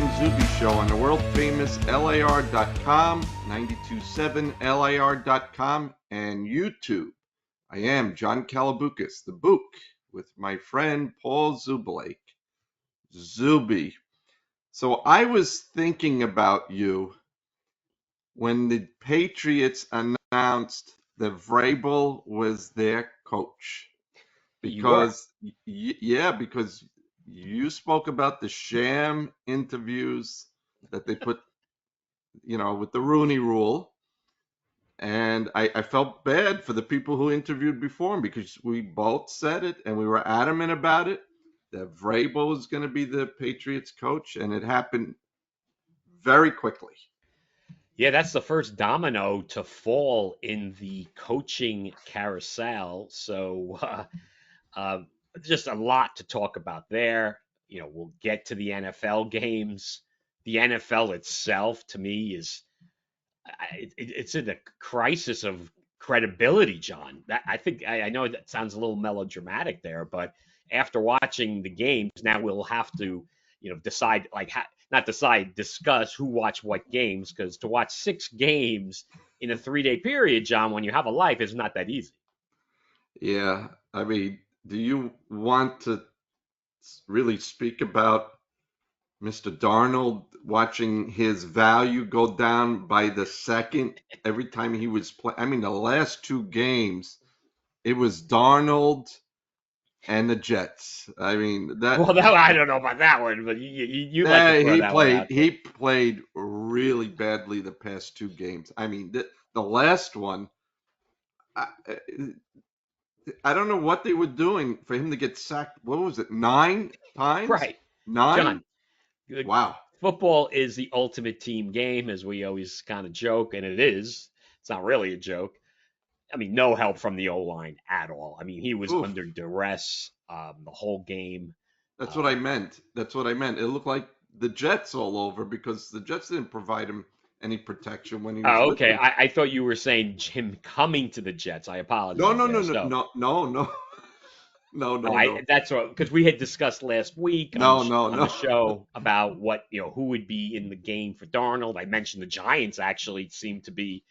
and Zoobie Show on the world-famous LIR.com, 927LIR.com, and YouTube. I am John Kalaboukas, the Bouk, with my friend Paul Zubulake. Zubie. So I was thinking about you when the Patriots announced that Vrabel was their coach. Because, because you spoke about the sham interviews that they put, with the Rooney Rule. And I felt bad for the people who interviewed before him because we both said it and we were adamant about it, that Vrabel was going to be the Patriots coach, and it happened very quickly. Yeah, that's the first domino to fall in the coaching carousel. So just a lot to talk about there. We'll get to the NFL games. The NFL itself, to me, it's in a crisis of credibility, John. I know that sounds a little melodramatic there, but after watching the games, now we'll have to, decide discuss who watched what games, because to watch 6 games in a 3-day period, John, when you have a life, is not that easy. Yeah, I mean, do you want to really speak about Mr. Darnold watching his value go down by the second every time he was playing? I mean, the last 2 games, it was Darnold and the Jets. I mean, I don't know about that one, but you like to throw that one out there. He played really badly the past 2 games. I mean, the last one, I don't know what they were doing for him to get sacked. What was it, 9 times? Right. 9? John, Wow. football is the ultimate team game, as we always kind of joke, and it is. It's not really a joke. I mean, no help from the O-line at all. I mean, he was Oof. under duress the whole game. That's what I meant. That's what I meant. It looked like the Jets all over because the Jets didn't provide him any protection when he was Oh, with okay. them. I thought you were saying him coming to the Jets. I No, apologize no, no, there. no, So, no, no, no, no, no, no, that's what, because we had discussed last week on no, no, on the no. show about who would be in the game for Darnold. I mentioned the Giants actually seemed to be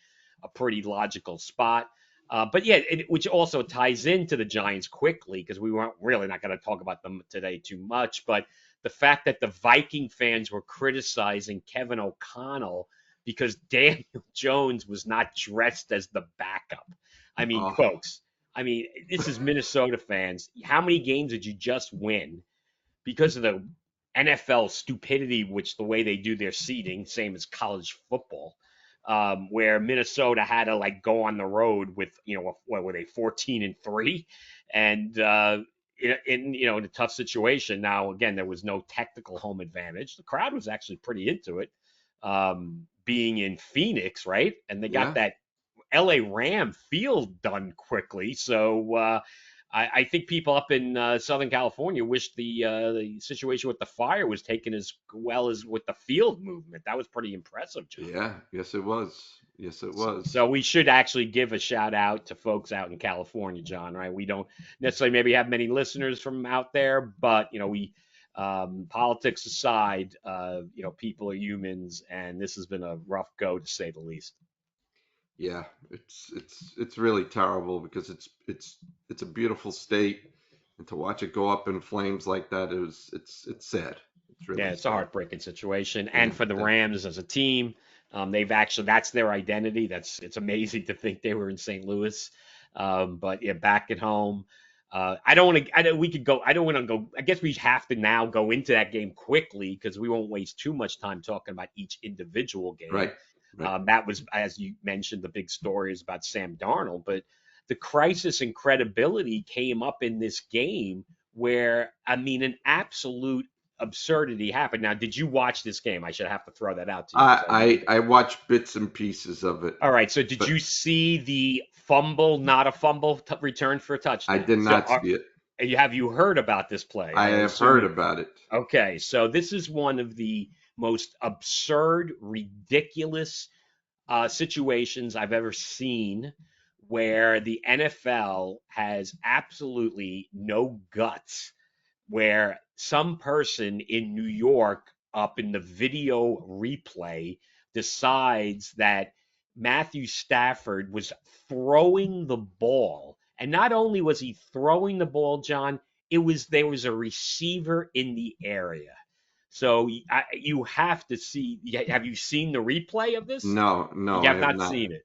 a pretty logical spot. But yeah, which also ties into the Giants quickly, because we weren't really not going to talk about them today too much. But the fact that the Viking fans were criticizing Kevin O'Connell because Daniel Jones was not dressed as the backup. I mean, Oh, folks, this is Minnesota fans. How many games did you just win because of the NFL stupidity, which the way they do their seeding, same as college football, where Minnesota had to like go on the road with, what were they, 14-3, and in a tough situation. Now, again, there was no technical home advantage. The crowd was actually pretty into it, being in Phoenix, right? And they got yeah. that LA Ram field done quickly. So I think people up in Southern California wish the situation with the fire was taken as well as with the field movement. That was pretty impressive, John. Yeah, yes, it was. Yes, it was. So we should actually give a shout out to folks out in California, John, right? We don't necessarily maybe have many listeners from out there, but we politics aside, people are humans, and this has been a rough go to say the least. Yeah, it's really terrible because it's a beautiful state, and to watch it go up in flames like that it's sad. It's Yeah, really it's a sad. heartbreaking situation. And Yeah, for the yeah, Rams as a team, they've actually that's their identity. It's amazing to think they were in St. Louis, but yeah, back at home. I don't want to. I don't. We could go. I don't want to go. I guess we have to now go into that game quickly because we won't waste too much time talking about each individual game. right, right. That was, as you mentioned, the big story is about Sam Darnold, but the crisis in credibility came up in this game where, an absolute absurdity happened. Now, did you watch this game? I should have to throw that out to you because I know that. I watched bits and pieces of it, All right. So, did but you see the fumble, not a fumble, return for a I touchdown? did So, not see it. have you heard about this play? I I have heard assume. about it. Okay. So, this is one of the most absurd, ridiculous situations I've ever seen, where the NFL has absolutely no guts, where some person in New York up in the video replay decides that Matthew Stafford was throwing the ball. And not only was he throwing the ball, John, there was a receiver in the area. So you have to see. Have you seen the replay of this? No, no, You I have have not not. seen it.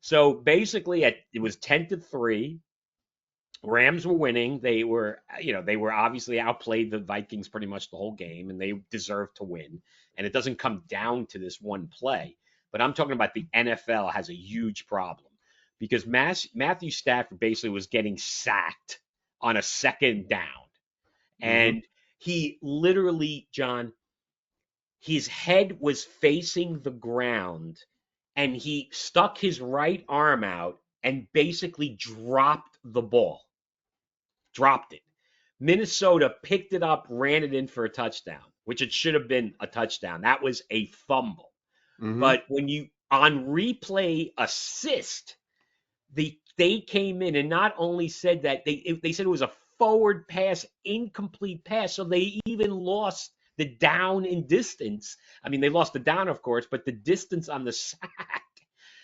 So basically, it was 10-3. Rams were winning. They were obviously outplayed the Vikings pretty much the whole game, and they deserved to win. And it doesn't come down to this one play, but I'm talking about the NFL has a huge problem because Matthew Stafford basically was getting sacked on a second down, Hmm. and he literally, John, his head was facing the ground, and he stuck his right arm out and basically dropped the ball, dropped it. Minnesota picked it up, ran it in for a touchdown, which it should have been a touchdown. That was a fumble. Hmm. But when you on replay assist, they came in and not only said that they said it was a forward pass, incomplete pass, so they even lost the down in distance. I mean, they lost the down, of course, but the distance on the sack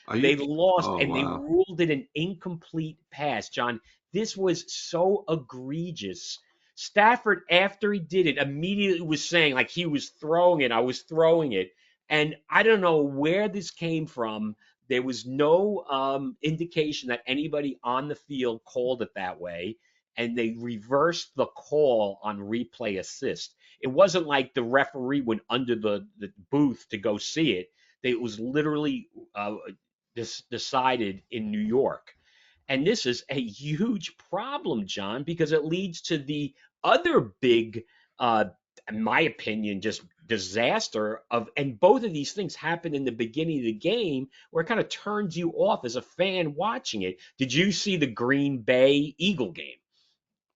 Are you? they lost Oh, and they wow. ruled it an incomplete pass. John, this was so egregious. Stafford, after he did it, immediately was saying, like, he was throwing it, I was throwing it. And I don't know where this came from. There was no indication that anybody on the field called it that way. And they reversed the call on replay assist. It wasn't like the referee went under the booth to go see it. It was literally decided in New York. And this is a huge problem, John, because it leads to the other big, in my opinion, just disaster of, and both of these things happen in the beginning of the game where it kind of turns you off as a fan watching it. Did you see the Green Bay Eagle game?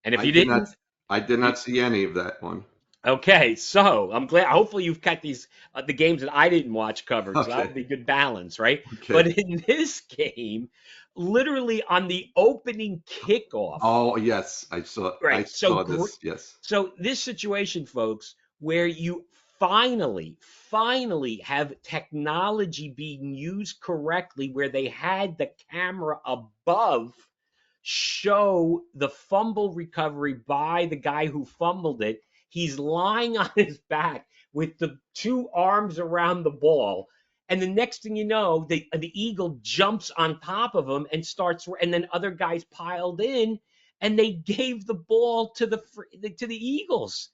And if I you did not. didn't, I did you, not see any of that one. okay, so I'm glad. Hopefully, you've got these the games that I didn't watch covered, so that Okay. would be good balance, right? But Okay. in this game, literally on the opening kickoff, Oh, yes, I saw. I right? saw this. Yes. So this situation, folks, where you finally have technology being used correctly, where they had the camera above show the fumble recovery by the guy who fumbled it. He's lying on his back with the two arms around the ball. And the next thing you know, the eagle jumps on top of him and starts, and then other guys piled in, and they gave the ball to the Eagles.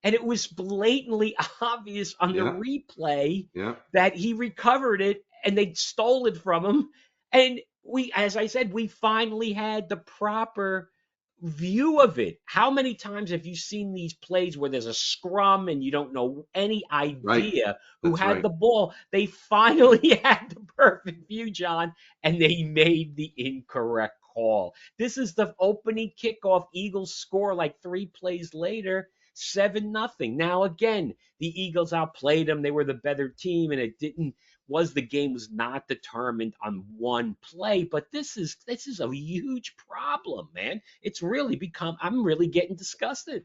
And it was blatantly obvious on the Yeah. replay Yeah. that he recovered it and they stole it from him. And as I said, we finally had the proper view of it. How many times have you seen these plays where there's a scrum and you don't know any Right. idea who That's had right. the ball? They finally had the perfect view, John, and they made the incorrect call. This is the opening kickoff. Eagles score like 3 plays later. 7-0. Now again, the Eagles outplayed them. They were the better team, and it didn't was the game was not determined on one play. But this is a huge problem, man. It's really become. I'm really getting disgusted.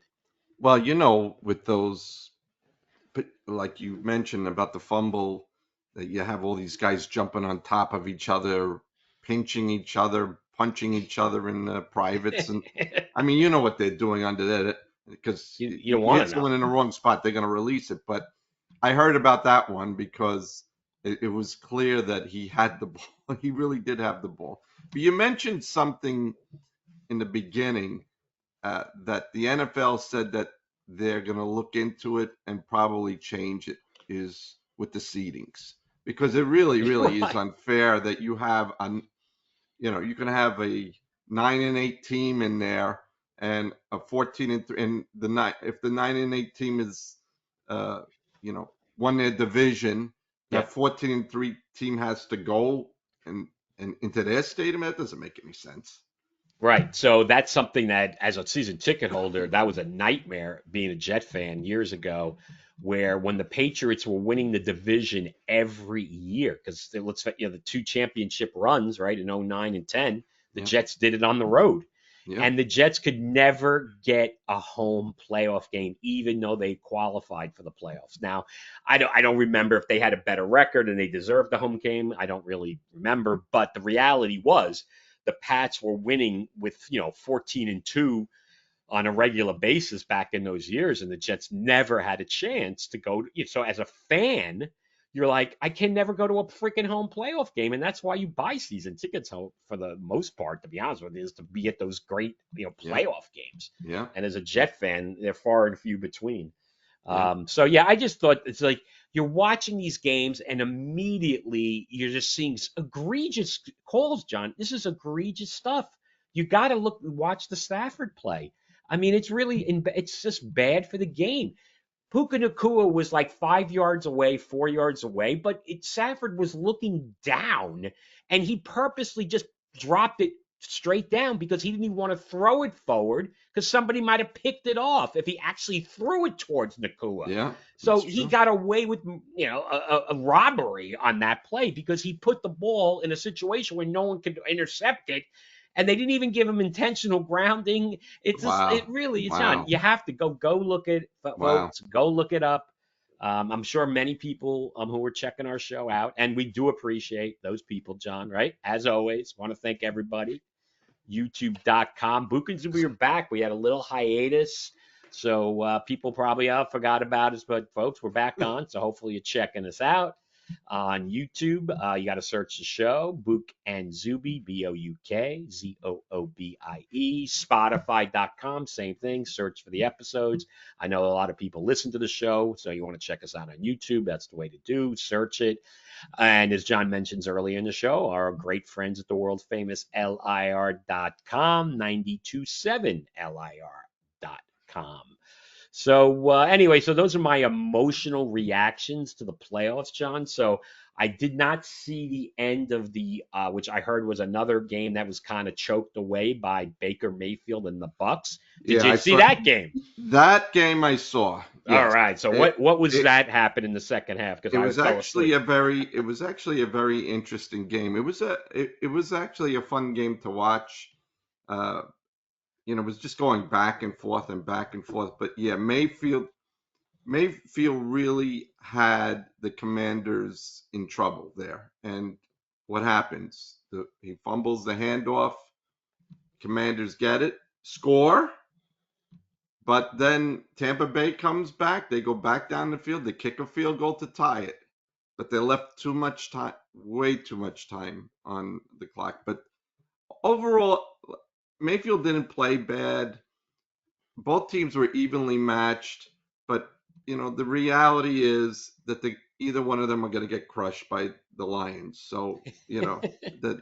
Well, with those, like you mentioned about the fumble, that you have all these guys jumping on top of each other, pinching each other, punching each other in the privates, and I mean, you know what they're doing under there, because You you don't want hit to know. someone in the wrong spot, they're going to release it. But I heard about that one because it was clear that he had the ball. He really did have the ball. But you mentioned something in the beginning, that the NFL said that they're going to look into it and probably change it, is with the seedings, because it really, really is Right. unfair that you can have a 9-8 team in there and a 14-3, and if the 9-8 team is, uh, won their division, that Yep. 14-3 team has to go and into their stadium. That doesn't make any sense. Right. So that's something that, as a season ticket holder, that was a nightmare being a Jet fan years ago, where when the Patriots were winning the division every year, because let's the two championship runs, right, in '09 and 10, the Yeah. Jets did it on the road. Yeah. And the Jets could never get a home playoff game, even though they qualified for the playoffs. Now, I don't remember if they had a better record and they deserved the home game. I don't really remember, but the reality was the Pats were winning with 14-2 on a regular basis back in those years, and the Jets never had a chance to go. So as a fan, you're like, I can never go to a freaking home playoff game, and that's why you buy season tickets home for the most part. To be honest with you, is to be at those great Yeah. playoff games. Yeah. And as a Jet fan, they're far and few between. Yeah. So yeah, I just thought it's like you're watching these games and immediately you're just seeing egregious calls, John. This is egregious stuff. You got to watch the Stafford play. I mean, it's just bad for the game. Puka Nakua was like 5 yards away, 4 yards away, but Stafford was looking down, and he purposely just dropped it straight down because he didn't even want to throw it forward because somebody might have picked it off if he actually threw it towards Nakua. Yeah. So That's he true. got away with a robbery on that play because he put the ball in a situation where no one could intercept it, and they didn't even give him intentional grounding. Wow. It's not. Wow. You have to go look at Wow. folks. Go look it up. I'm sure many people who are checking our show out, and we do appreciate those people, John. Right? As always, want to thank everybody. YouTube.com. Bouk and Zoobie are back. We had a little hiatus, so people probably forgot about us, but folks, we're back on. So hopefully you're checking us out on YouTube. You got to search the show, Bouk and Zoobie, BoukZoobie. Spotify.com, same thing. Search for the episodes. I know a lot of people listen to the show, so you want to check us out on YouTube. That's the way to do. Search it. And as John mentions earlier in the show, our great friends at the world famous LIR.com, 927 LIR.com. So anyway, so those are my emotional reactions to the playoffs, John. So I did not see the end of which I heard was another game that was kind of choked away by Baker Mayfield and the Bucks. Did Yeah. you I see saw that game? that game. I saw. All Yes. right. So It, what was it, that happen in the second half? Because it I was fell actually asleep. a very interesting game. It was actually a fun game to watch. Uh, it was just going back and forth and back and forth. But yeah, Mayfield really had the Commanders in trouble there. And what happens? He fumbles the handoff. Commanders get it, score. But then Tampa Bay comes back. They go back down the field. They kick a field goal to tie it. But they left too much time, way too much time on the clock. But overall, Mayfield didn't play bad. Both teams were evenly matched. But, the reality is that either one of them are going to get crushed by the Lions. So, the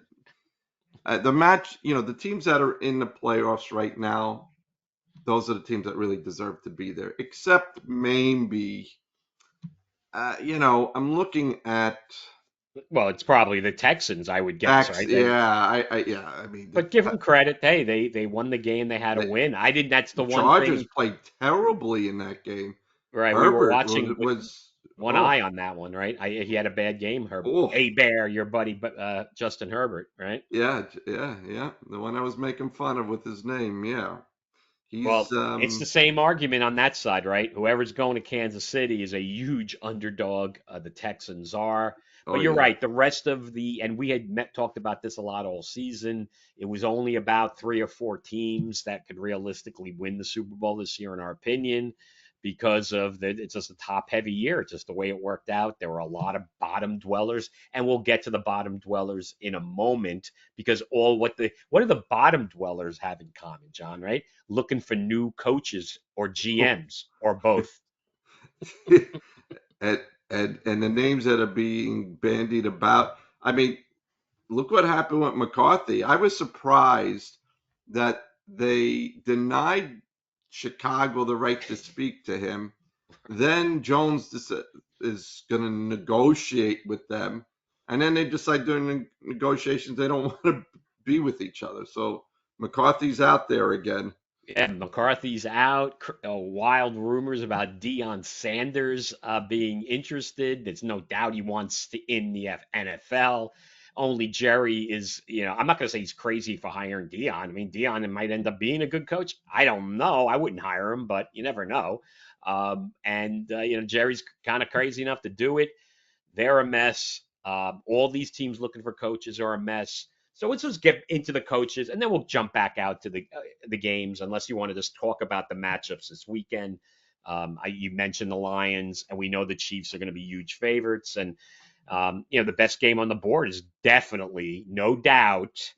the match, the teams that are in the playoffs right now, those are the teams that really deserve to be there. Except maybe, I'm looking at Well, it's probably the Texans, I would guess, X. right? Yeah, yeah. I mean, But give them credit. Hey, they won the game. They had to the, win. I didn't. That's the the one Chargers thing. played terribly in that game. Right? We were Herbert watching with was one oh eye on that one, right? He had a bad game. oh A Bear, your buddy, but Justin Herbert, right? yeah, yeah. The one I was making fun of with his name. Yeah, he's Well, it's the same argument on that side, right? Whoever's going to Kansas City is a huge underdog. The Texans are. oh But you're yeah. right. The rest of and we had talked about this a lot all season. It was only about 3 or 4 teams that could realistically win the Super Bowl this year, in our opinion, because it's just a top heavy year. It's just the way it worked out. There were a lot of bottom dwellers, and we'll get to the bottom dwellers in a moment because what do the bottom dwellers have in common, John, right? Looking for new coaches or GMs or both. and, and the names that are being bandied about. I mean, look what happened with McCarthy. I was surprised that they denied Chicago the right to speak to him. Then Jones is going to negotiate with them. And then they decide during the negotiations they don't want to be with each other. So McCarthy's out there again. Yeah, McCarthy's out. Wild rumors about Deion Sanders being interested. There's no doubt he wants to in the NFL. only Jerry is, I'm not going to say he's crazy for hiring Dion. I mean, Dion might end up being a good coach. I don't know. I wouldn't hire him, but you never know. Jerry's kind of crazy enough to do it. They're a mess. All these teams looking for coaches are a mess. So let's just get into the coaches, and then we'll jump back out to the games, unless you want to just talk about the matchups this weekend. You mentioned the Lions, and we know the Chiefs are going to be huge favorites. And the best game on the board is definitely, no doubt,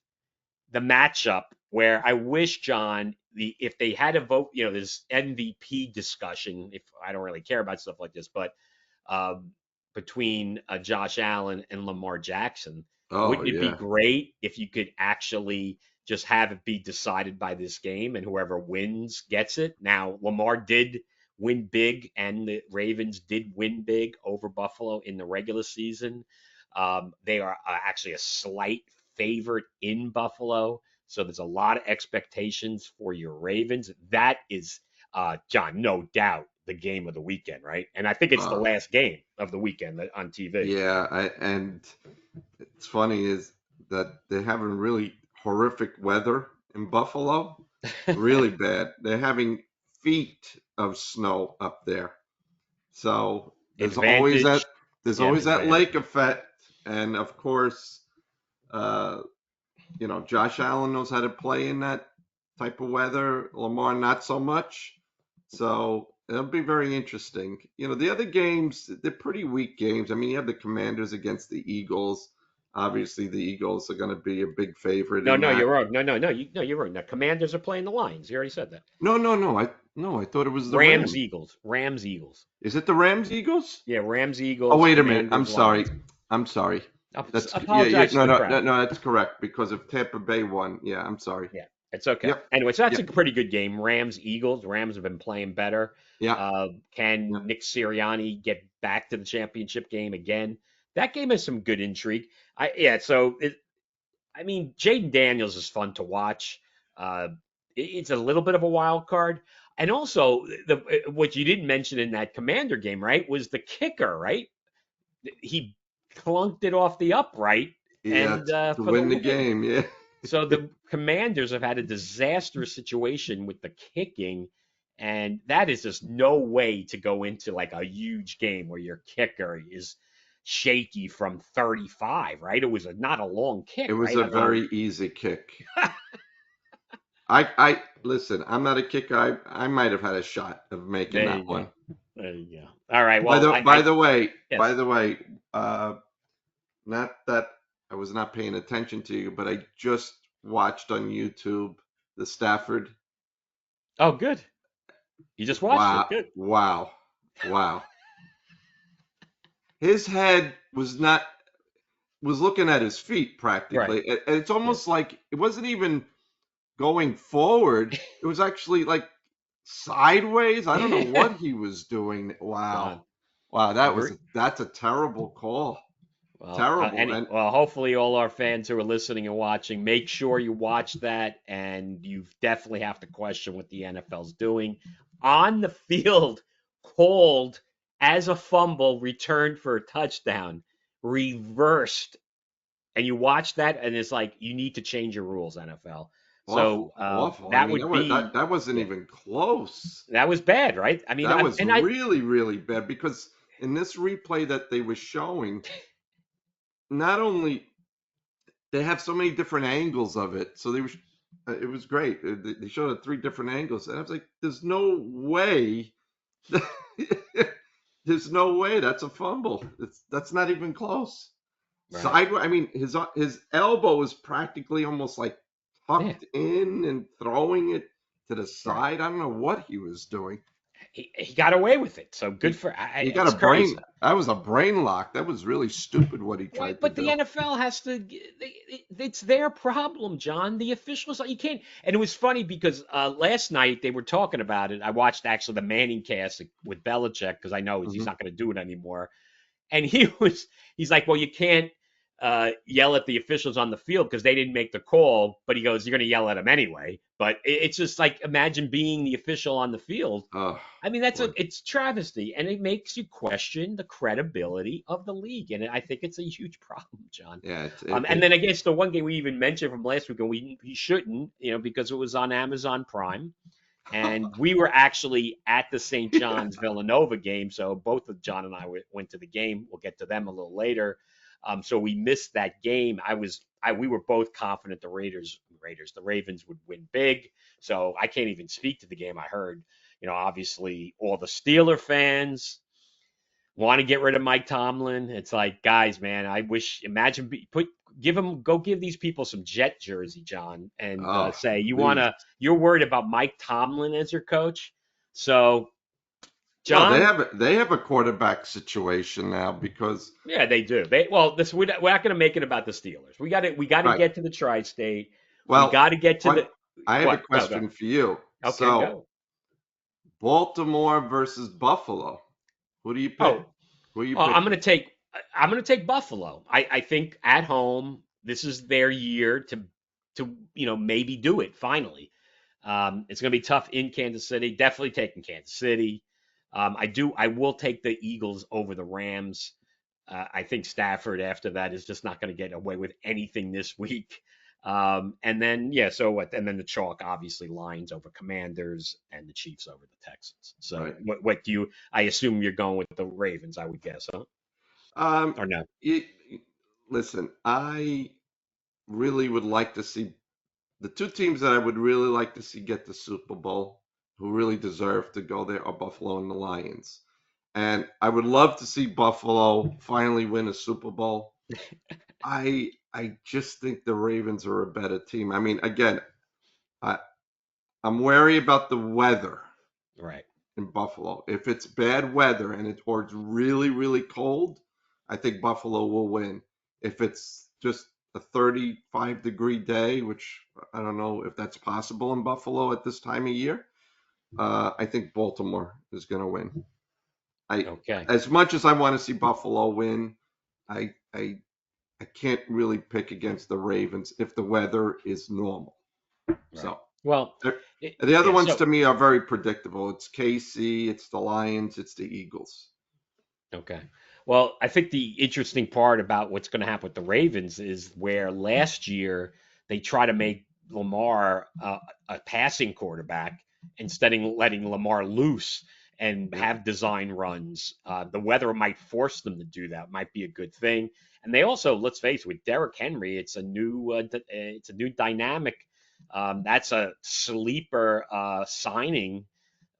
the matchup where I wish, John, if they had a vote, this MVP discussion. If I don't really care about stuff like this, but um, between Josh Allen and Lamar Jackson. Oh Wouldn't it be yeah. great if you could actually just have it be decided by this game and whoever wins gets it? Now, Lamar did win big, and the Ravens did win big over Buffalo in the regular season. They are actually a slight favorite in Buffalo. So there's a lot of expectations for your Ravens. That is, John, no doubt the game of the weekend, right? And I think it's the Uh, last game of the weekend on TV. yeah. And it's funny is that they're having really horrific weather in Buffalo. Really bad. They're having feet of snow up there. So Advantage. there's Yeah, always that advantage. lake effect, and of course, uh, Josh Allen knows how to play in that type of weather. Lamar not so much. So it'll be very interesting. The other games, they're pretty weak games. I mean, you have the Commanders against the Eagles. Obviously, the Eagles are going to be a big favorite No, in no, you're that. wrong. No, you're wrong. The Commanders are playing the Lions. You already said that. No, no, no. I thought it was the Rams, Rams. Eagles. Rams, Eagles. Is it the Rams Eagles? Yeah, Rams, Oh, Eagles, wait a minute. I'm Commanders, sorry. Lions. I'm sorry. That's yeah, yeah. Apologize to No, the no, no, crowd. no. That's correct because if Tampa Bay won. Yeah, I'm sorry. Yeah, it's okay. Yep, Anyway, so that's a yep, pretty good game. Rams, Eagles. Rams have been playing better. yeah, yeah. Can Nick Sirianni get back to the championship game again? That game has some good intrigue. I mean, Jaden Daniels is fun to watch. Uh, it's a little bit of a wild card. And also, what you didn't mention in that Commander game, right, was the kicker, right? He clunked it off the upright Yeah, and to for the win the win. game. Yeah. So the Commanders have had a disastrous situation with the kicking, and that is just no way to go into like a huge game where your kicker is shaky from 35, right? It was not a long It kick, was right? a I don't very easy kick. I listen. I'm not a kicker. I might have had a shot of making There that you one. go. There you go. All right. Well, By yes. the way, not that I was not paying attention to you, but I just watched on YouTube the Stafford. Oh, good. You just watched it. Wow, Good. wow, wow. His head was looking at his feet Right. practically. And it's Yeah. almost like it wasn't even going forward. It was actually like sideways. I don't know Yeah. what he was doing. Wow. John, Wow, agree. that's a terrible call. Well, Terrible. And hopefully all our fans who are listening and watching, make sure you watch that, and you definitely have to question what the NFL's doing on the field. Called as a fumble, returned for a touchdown, reversed, and you watch that, and it's like you need to change your rules, NFL. So awful, awful. I that mean, would be, that wasn't yeah, even close. that was bad, right? I mean, That was I really, really bad because in this replay that they were showing, not only they have so many different angles of it. So it was great. They showed it three different angles, and I was like, "There's no way, there's no way that's a fumble. That's not even close." right, Sideways. I mean, his elbow is practically almost like yeah, tucked in and throwing it to the right. side. I don't know what he was doing. He got away with it. So good He for he got a it's crazy. brain. That was a brain lock. That was really stupid what he Right, tried to but the do. NFL has to. It's their problem, John. The officials, you can't. And it was funny because last night they were talking about it. I watched actually the Manning cast with Belichick because I know he's Hmm. not going to do it anymore. And he's like, well, you can't. yell at the officials on the field because they didn't make the call. But he goes, "You're going to yell at them anyway." But it's just like imagine being the official on the field. Oh I mean, boy. it's travesty, and it makes you question the credibility of the league, and I think it's a huge problem, John. Yeah, And then I guess the one game we even mentioned from last week, and we shouldn't, because it was on Amazon Prime, and we were actually at the St. John's Villanova game, so both of John and I went to the game. We'll get to them a little later. So we missed that game. We were both confident the the Ravens would win big. So I can't even speak to the game. I heard, obviously all the Steeler fans want to get rid of Mike Tomlin. It's like, guys, man, imagine go give these people some Jet jersey, John, and oh say please. you're worried about Mike Tomlin as your coach. So, Well, John, they have a quarterback situation now because yeah, they do. We're not going to make it about the Steelers. We got to right. get to the tri-state. We Well, got to get to what the I have a what? Go, go. question for you. Okay, So, go. Baltimore versus Buffalo. Who do you pick? Oh, Who are you I'm picking? going to take Buffalo. I think at home this is their year to maybe do it finally. It's going to be tough in Kansas City. Definitely taking Kansas City. I will take the Eagles over the Rams. I think Stafford after that is just not going to get away with anything this week. And then yeah, so what? And then the chalk obviously Lions over Commanders and the Chiefs over the Texans. So Right. what do you? I assume you're going with the Ravens. I would guess, huh? Um, Or no? you, listen, I really would like to see the two teams that I would really like to see get the Super Bowl, who really deserve to go there, are Buffalo and the Lions. And I would love to see Buffalo finally win a Super Bowl. I just think the Ravens are a better team. I mean, again, I, I'm wary about the weather Right. in Buffalo. If it's bad weather or it's really, really cold, I think Buffalo will win. If it's just a 35-degree day, which I don't know if that's possible in Buffalo at this time of year, I think Baltimore is going to win. I, Okay. as much as I want to see Buffalo win, I, I, I can't really pick against the Ravens if the weather is normal. Right. So Well, the other yeah. ones So to me are very predictable. It's KC, it's the Lions, it's the Eagles. okay. Well, I think the interesting part about what's going to happen with the Ravens is where last year they try to make Lamar a passing quarterback instead of letting Lamar loose and Yep. have design runs. The weather might force them to do that. Might be a good thing. And they also, let's face it, with Derrick Henry, it's a new dynamic. That's a sleeper signing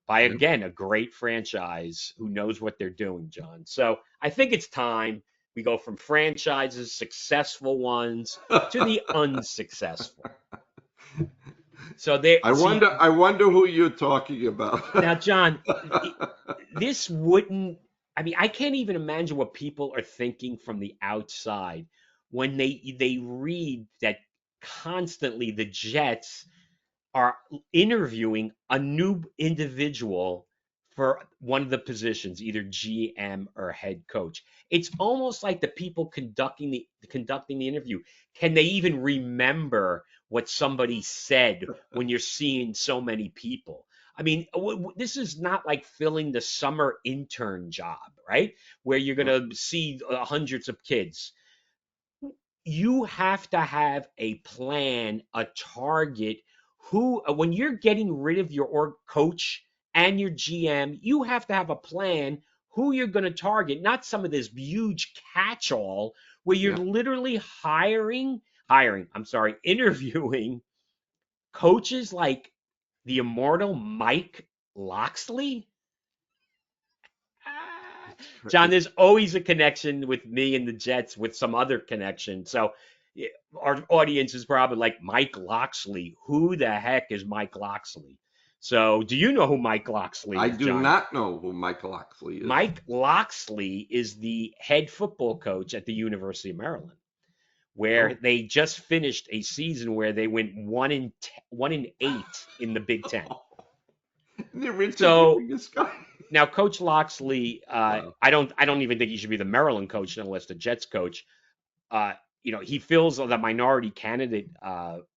by Yep. again a great franchise who knows what they're doing, John. So I think it's time we go from franchises, successful ones, to the unsuccessful. So there, see I wonder who you're talking about. now, John, this wouldn't. I mean, I can't even imagine what people are thinking from the outside when they read that constantly the Jets are interviewing a new individual for one of the positions, either GM or head coach. It's almost like the people conducting the interview, can they even remember what somebody said when you're seeing so many people? I mean, this is not like filling the summer intern job, right? Where you're going to see hundreds of kids. You have to have a plan, a target. When you're getting rid of your coach and your GM, you have to have a plan who you're going to target, not some of this huge catch-all where you're Yep. literally interviewing coaches like the immortal Mike Loxley. John, It's there's always a connection with me and the Jets with some other connection. So our audience is probably like Mike Loxley. Who the heck is Mike Loxley? So do you know who Mike Loxley I is, do John? not know who Michael Oxley is. Mike Loxley is the head football coach at the University of Maryland, where Oh, they just finished a season where they went 1-8 in the Big Ten. they're interviewing So this guy. now, Coach Loxley, Wow. I don't even think he should be the Maryland coach unless the Jets coach. he fills the minority candidate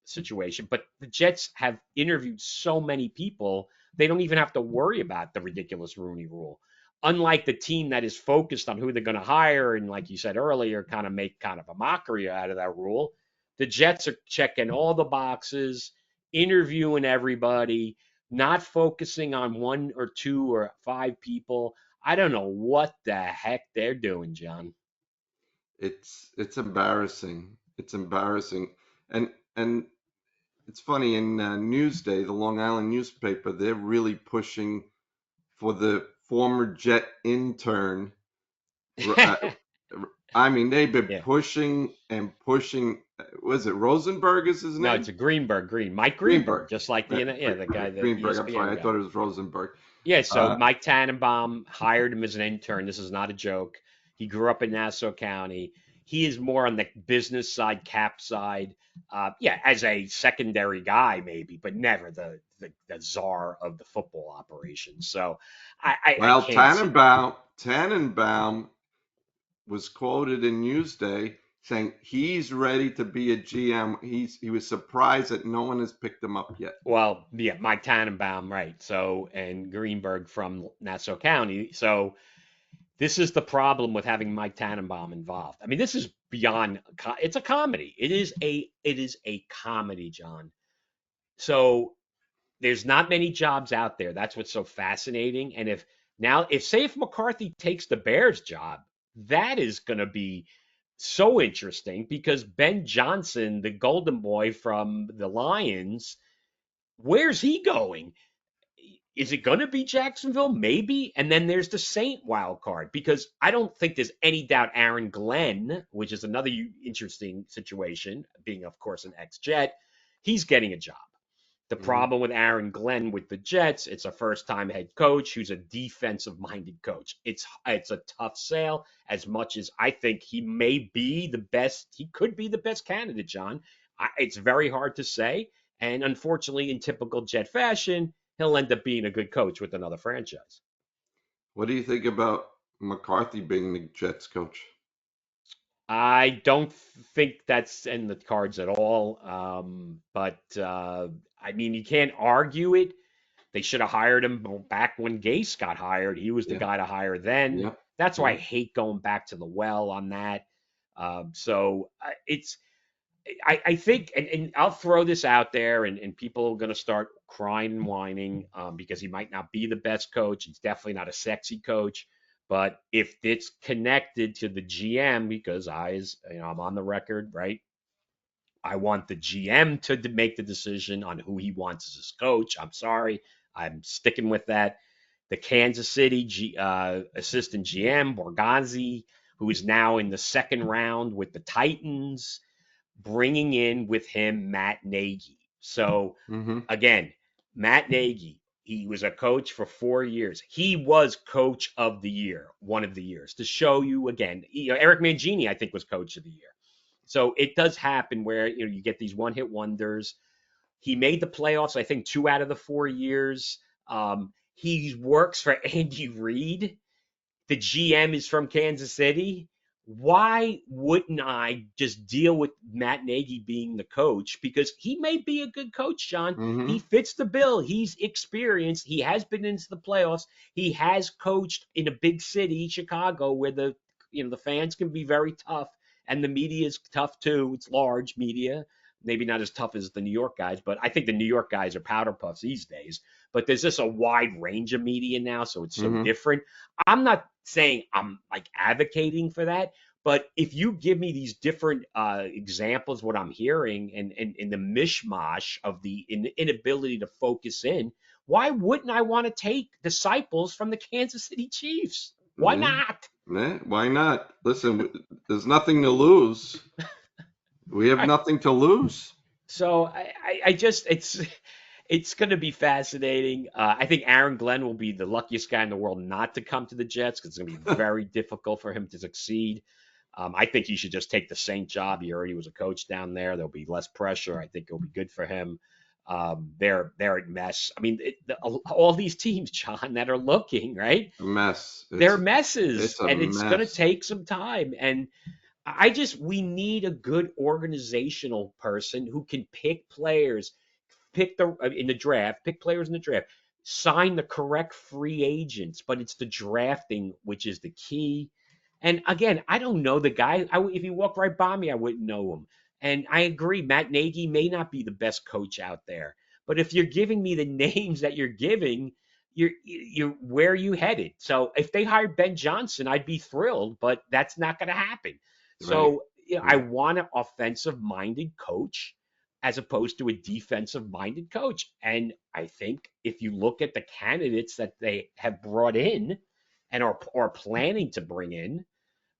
situation, but the Jets have interviewed so many people, they don't even have to worry about the ridiculous Rooney Rule. Unlike the team that is focused on who they're going to hire and, like you said earlier, kind of make kind of a mockery out of that rule, the Jets are checking all the boxes, interviewing everybody, not focusing on one or two or five people. I don't know what the heck they're doing, John. It's embarrassing. It's embarrassing. And it's funny in Newsday, the Long Island newspaper, they're really pushing for the former Jet intern. I mean, they've been Yeah. pushing and pushing. Was it Rosenberg is his No, name? it's a Mike Greenberg, Greenberg. just like the guy, the Greenberg. I'm ESPN sorry. I guy. thought it was Rosenberg. Yeah, so Uh, Mike Tannenbaum hired him as an intern. This is not a joke. He grew up in Nassau County. He is more on the business side, cap side. Yeah, as a secondary guy, maybe, but never the czar of the football operation. So I well, can't see. Tannenbaum was quoted in Newsday saying he's ready to be a GM. He was surprised that no one has picked him up yet. Well, yeah, Mike Tannenbaum, right. So, and Greenberg from Nassau County. So, this is the problem with having Mike Tannenbaum involved. I mean, this is beyond. It's a comedy. It is a comedy, John. So there's not many jobs out there. That's what's so fascinating. And if McCarthy takes the Bears job, that is going to be so interesting because Ben Johnson, the golden boy from the Lions, where's he going? Is it going to be Jacksonville? Maybe. And then there's the Saint wild card because I don't think there's any doubt Aaron Glenn, which is another interesting situation, being, of course, an ex Jet, he's getting a job. The Mhm. problem with Aaron Glenn with the Jets, it's a first-time head coach who's a defensive-minded coach. It's a tough sale. As much as I think he may be the best, he could be the best candidate, John. It's very hard to say, and unfortunately, in typical Jet fashion, he'll end up being a good coach with another franchise. What do you think about McCarthy being the Jets coach? I don't think that's in the cards at all. But I mean, you can't argue it. They should have hired him back when Gase got hired. He was the Yeah, guy to hire then. yeah, That's why I yeah. hate going back to the well on that. So I think, and I'll throw this out there, and people are going to start crying and whining because he might not be the best coach. He's definitely not a sexy coach. But if it's connected to the GM, because I'm on the record, right? I want the GM to make the decision on who he wants as his coach. I'm sorry. I'm sticking with that. The Kansas City assistant GM, Borgonzi, who is now in the second round with the Titans, bringing in with him Matt Nagy. So, Hmm. again, Matt Nagy, he was a coach for 4 years. He was coach of the year, one of the years, to show you again. Eric Mangini, I think, was coach of the year. So it does happen where you get these one hit wonders. He made the playoffs, I think, 2 out of the 4 years. He works for Andy Reid. The GM is from Kansas City. Why wouldn't I just deal with Matt Nagy being the coach? Because he may be a good coach, John. He Hmm. fits the bill. He's experienced. He has been into the playoffs. He has coached in a big city, Chicago, where the fans can be very tough and the media is tough too. It's large media, maybe not as tough as the New York guys, but I think the New York guys are powder puffs these days. But there's just a wide range of media now, so it's so Hmm. different. I'm not saying I'm like advocating for that, but if you give me these different examples, what I'm hearing, and in the mishmash of the inability to focus in, why wouldn't I want to take disciples from the Kansas City Chiefs? Why Yeah. not? Yeah, why not? Listen, there's nothing to lose. We have nothing to lose. So I just it's going to be fascinating. I think Aaron Glenn will be the luckiest guy in the world not to come to the Jets because it's going to be very difficult for him to succeed. I think he should just take the Saint job. He already was a coach down there. There'll be less pressure. I think it'll be good for him. They're a mess. I mean, all these teams, John, that are looking right, A mess. they're It's messes, a and it's going to mess. take some time. And we need a good organizational person who can pick players, pick the in the draft, pick players in the draft, sign the correct free agents, but it's the drafting which is the key. And again, I don't know the guy. If he walked right by me, I wouldn't know him. And I agree, Matt Nagy may not be the best coach out there, but if you're giving me the names that you're giving, you're where are you headed? So if they hired Ben Johnson, I'd be thrilled, but that's not going to happen. Right. So I Right. want an offensive minded coach as opposed to a defensive minded coach. And I think if you look at the candidates that they have brought in and are planning to bring in,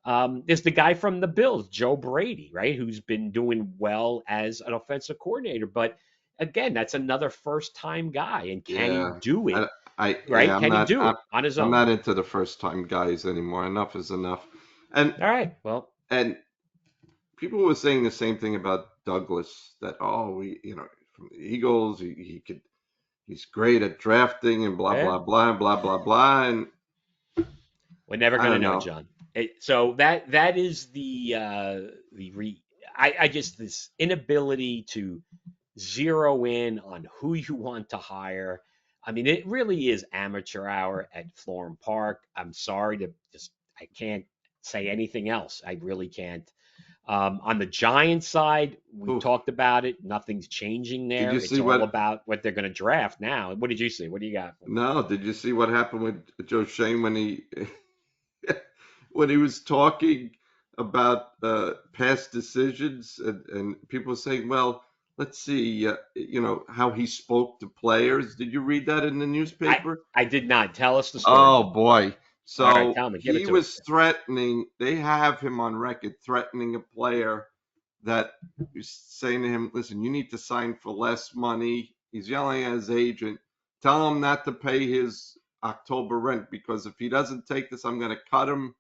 there's the guy from the Bills, Joe Brady, right, who's been doing well as an offensive coordinator. But again, that's another first time guy. And can he Yeah. do it, Yeah, right? Can he do it on his I'm own? not into the first time guys anymore. Enough is enough. And All right. Well, and people were saying the same thing about Douglas, that from the Eagles, he's great at drafting and blah yeah, blah blah blah blah blah. And we're never I going to don't know, know. John. So that is the re. I just this inability to zero in on who you want to hire. I mean, it really is amateur hour at Florham Park. I'm sorry to just, I can't say anything else. I really can't. On the Giants side, we've Oof. talked about it. Nothing's changing Did there. you It's see all what? about what they're going to draft now. What did you see? What do you got for me? No, did you see what happened with Joe Shane when he when he was talking about past decisions, and people were saying, well, let's see, how he spoke to players. Did you read that in the I newspaper? I did not. Tell us the story, Oh John. boy. All right, So tell me. Give it he to us. was threatening, they have him on record threatening a player that was saying to him, listen, you need to sign for less money. He's yelling at his agent, tell him not to pay his October rent, because if he doesn't take this, I'm going to cut him.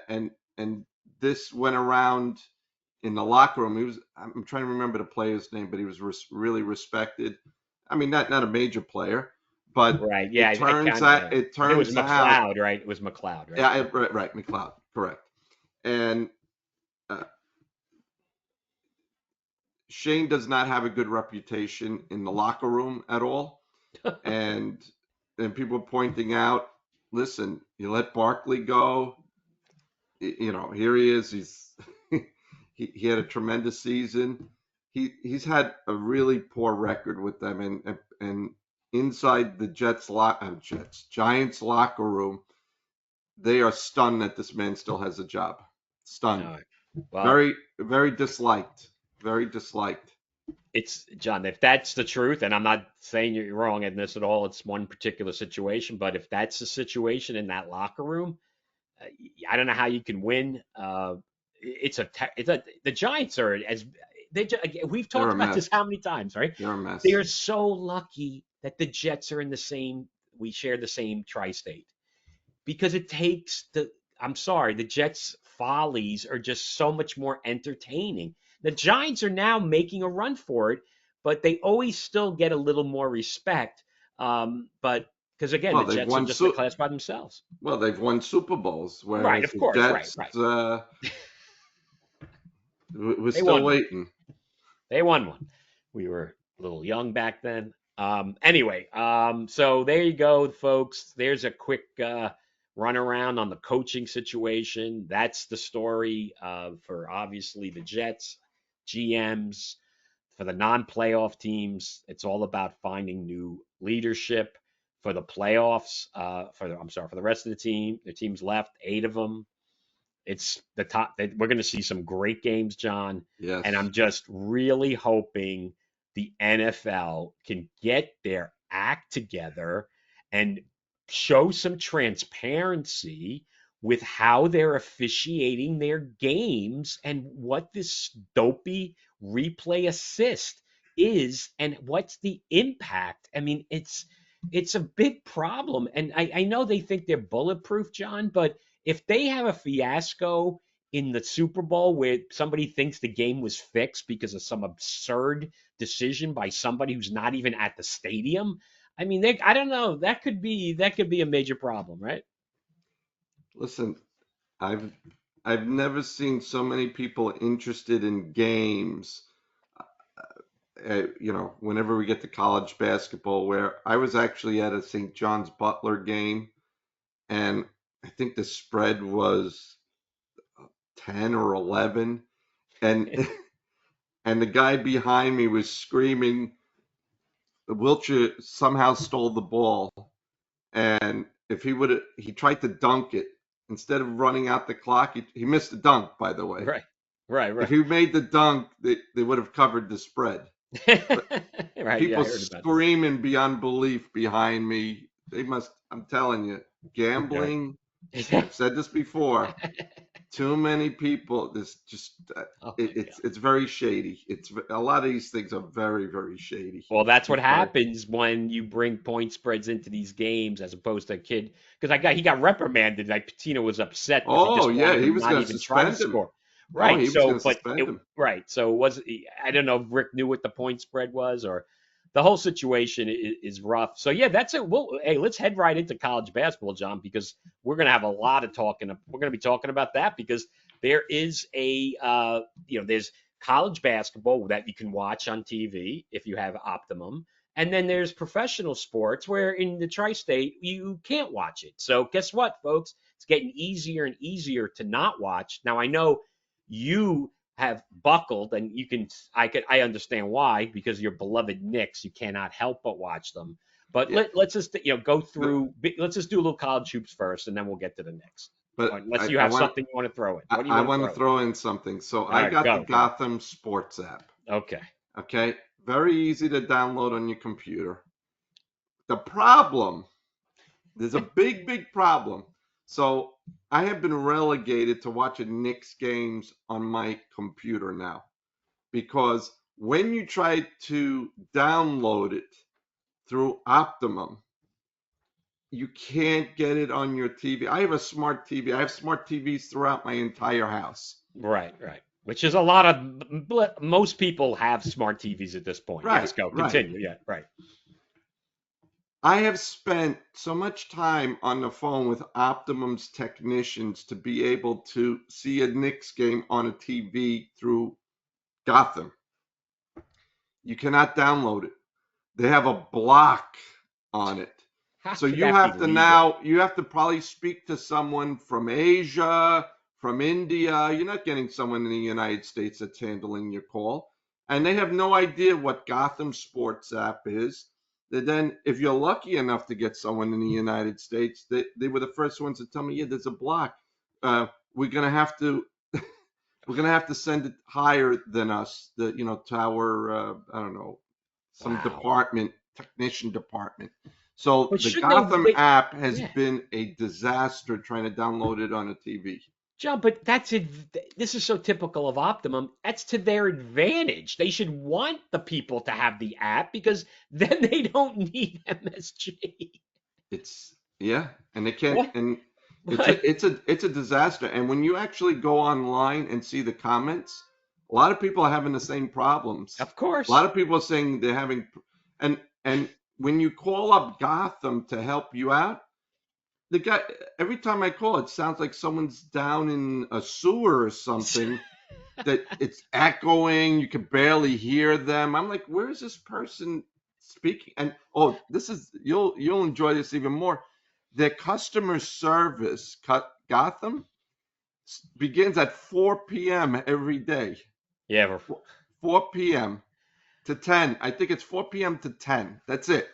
And this went around in the locker room. I'm trying to remember the player's name, but he was really respected. I mean, not a major player, but Right. Yeah, I can't. it I think it was turns out, McLeod, right? It was McLeod, right? yeah, right, McLeod, correct. And uh, Shane does not have a good reputation in the locker room at all. And people are pointing out, listen, you let Barkley go, here he is. He had a tremendous season. He's had a really poor record with them, and inside the Giants locker room, they are stunned that this man still has a job. All Stunned. right. Well, Very, very disliked. Very disliked. it's John, if that's the truth, and I'm not saying you're wrong in this at all, it's one particular situation, but if that's the situation in that locker room, uh, I don't know how you can win. The Giants are as again, we've They're talked a about this how mess. many times, right? They're a They mess. are so lucky that the Jets are in the same. We share the same tri-state because it takes the. I'm sorry, the Jets' follies are just so much more entertaining. The Giants are now making a run for it, but they always still get a little more respect. But because again, Well, the Jets are just in a class by themselves. they've won Super Bowls, Right, whereas of the course, right, Jets, right. we're They still won one. waiting. They won one. We were a little young back then. Anyway, so there you go, folks. There's a quick run around on the coaching situation. That's the story for obviously the Jets, GMs, for the non-playoff teams. It's all about finding new leadership for the playoffs. I'm sorry, for the rest of the team. The teams left, 8 of them. It's the top. We're going to see some great games, John, and Yes. I'm just really hoping the NFL can get their act together and show some transparency with how they're officiating their games and what this dopey replay assist is and what's the impact. I mean, it's a big problem, and I know they think they're bulletproof, John, but if they have a fiasco in the Super Bowl where somebody thinks the game was fixed because of some absurd decision by somebody who's not even at the stadium, I mean, I don't know. That could be a major problem, right? Listen, I've I've never seen so many people interested in games. Whenever we get to college basketball, where I was actually at a St. John's Butler game, and I think the spread was 10 or 11, and and the guy behind me was screaming, Wiltshire somehow stole the ball, and if he tried to dunk it instead of running out the clock. He missed the dunk, by the way. Right, right, If right. he made the dunk, they would have covered the spread. But Right, yeah, I people heard about this. screaming beyond belief behind me. They must. I'm telling you, Right. gambling. I've said this before. Too many people. This just Oh my God. it's very shady. It's a lot of these things are very very shady. Well, that's what I'm sorry. happens when you bring point spreads into these games as opposed to a kid. Because he got reprimanded. Like Patino was upset because he Oh just yeah, wanted he him was not going to even try to suspend him. score. Oh, Right. he was going So, to but suspend him. right. So it was. I don't know if Rick knew what the point spread was, or the whole situation is rough. So yeah, that's it. Well, hey, let's head right into college basketball, John, because we're gonna have a lot of talking. We're gonna be talking about that because there is there's college basketball that you can watch on TV if you have Optimum. And then there's professional sports where in the tri-state you can't watch it. So guess what, folks? It's getting easier and easier to not watch. Now I know you have buckled, and I understand why, because your beloved Knicks, you cannot help but watch them. But Yeah, let's just go but through. Let's just do a little college hoops first, and then we'll get to the Knicks. but Unless I, you I have want something you want to throw in. I, What do you I want to want to throw in? throw in something. So All I right, got the go. Gotham Sports app. Okay. Okay, very easy to download on your computer. The problem, there's a big problem. So I have been relegated to watching Knicks games on my computer now because when you try to download it through Optimum, you can't get it on your TV. I have a smart TV. I have smart TVs throughout my entire house. Right, right. Which is a lot of most people have smart TVs at this point. Right, Yes, go. right. Continue. Yeah, right. I have spent so much time on the phone with Optimum's technicians to be able to see a Knicks game on a TV through Gotham. You cannot download it. They have a block on it. How So could that be legal? you have to probably speak to someone from Asia, from India. You're not getting someone in the United States that's handling your call. And they have no idea what Gotham Sports app is. Then, if you're lucky enough to get someone in the United States, they were the first ones to tell me, yeah, there's a block. We're gonna have to we're gonna have to send it higher than us. To our I don't know, some Wow. department, technician department. So But the shouldn't they? Gotham app has Yeah, been a disaster trying to download it on a TV. John. But that's it. This is so typical of Optimum. That's to their advantage. They should want the people to have the app because then they don't need MSG. It's yeah, and they can't What? and What? it's a disaster. And when you actually go online and see the comments, a lot of people are having the same problems. Of A lot course. of people are saying they're having and when you call up Gotham to help you out, the guy every time I call, it sounds like someone's down in a sewer or something. That it's echoing, you can barely hear them. I'm like, where is this person speaking? And oh, this is you'll enjoy this even more. Their customer service, Gotham, begins at 4 p.m. every day. Yeah. 4 p.m. to 10. I think it's 4 p.m. to 10. That's it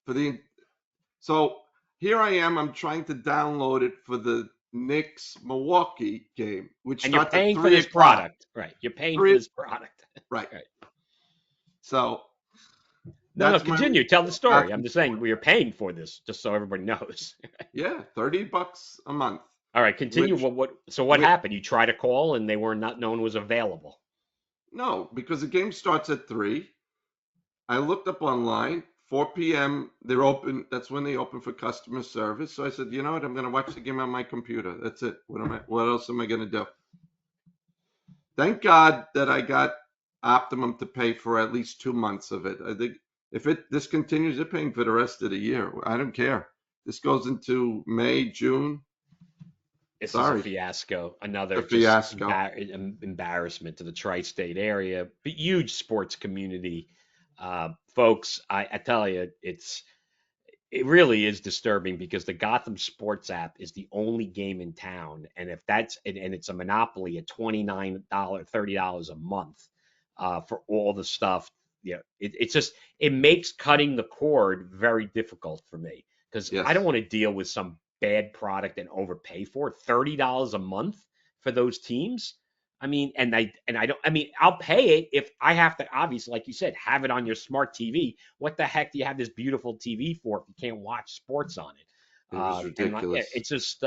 for the So here I am. I'm trying to download it for the Knicks Milwaukee game, which And you're starts at paying for 3 this o'clock. product, right? You're paying for Three, this product, right. right? So No, no, that's my continue. Tell the story. I'm Gotham just saying Sport. we are paying for this, just so everybody knows. Yeah, $30 a month. All right, continue. Which, So what which happened? You tried to call and they were not no one was available. no, because the game starts at 3. I looked up online. 4 p.m. They're open. That's when they open for customer service. So I said, you know what? I'm going to watch the game on my computer. That's it. What else am I going to do? Thank God that I got Optimum to pay for at least 2 months of it. I think if this continues, they're paying for the rest of the year. I don't care. This goes into May, June. This is a Sorry, fiasco. a Another just fiasco. embarrassment to the tri-state area. But huge sports community, folks. I tell you, it really is disturbing because the Gotham Sports app is the only game in town, and if that's and it's a monopoly at $29, $30 a month for all the stuff. Yeah, it's just it makes cutting the cord very difficult for me because I don't Yes, want to deal with some bad product and overpay for it. $30 a month for those teams. I mean, and I don't. I mean, I'll pay it if I have to. Obviously, like you said, have it on your smart TV. What the heck do you have this beautiful TV for if you can't watch sports on it? it was Yeah, ridiculous. it's just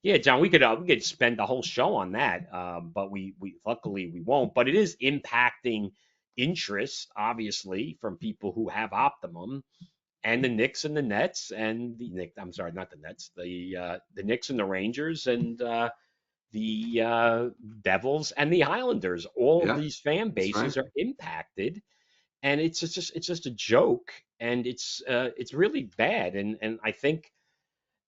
yeah, John, we could spend the whole show on that, but we luckily we won't. But it is impacting interest, obviously, from people who have Optimum and the Knicks and the Nets and the Knicks. I'm sorry, not the Nets, the Knicks and the Rangers and the Devils and the Islanders. All of Yeah, these fan that's right. bases are impacted, and it's just a joke, and it's really bad. And I think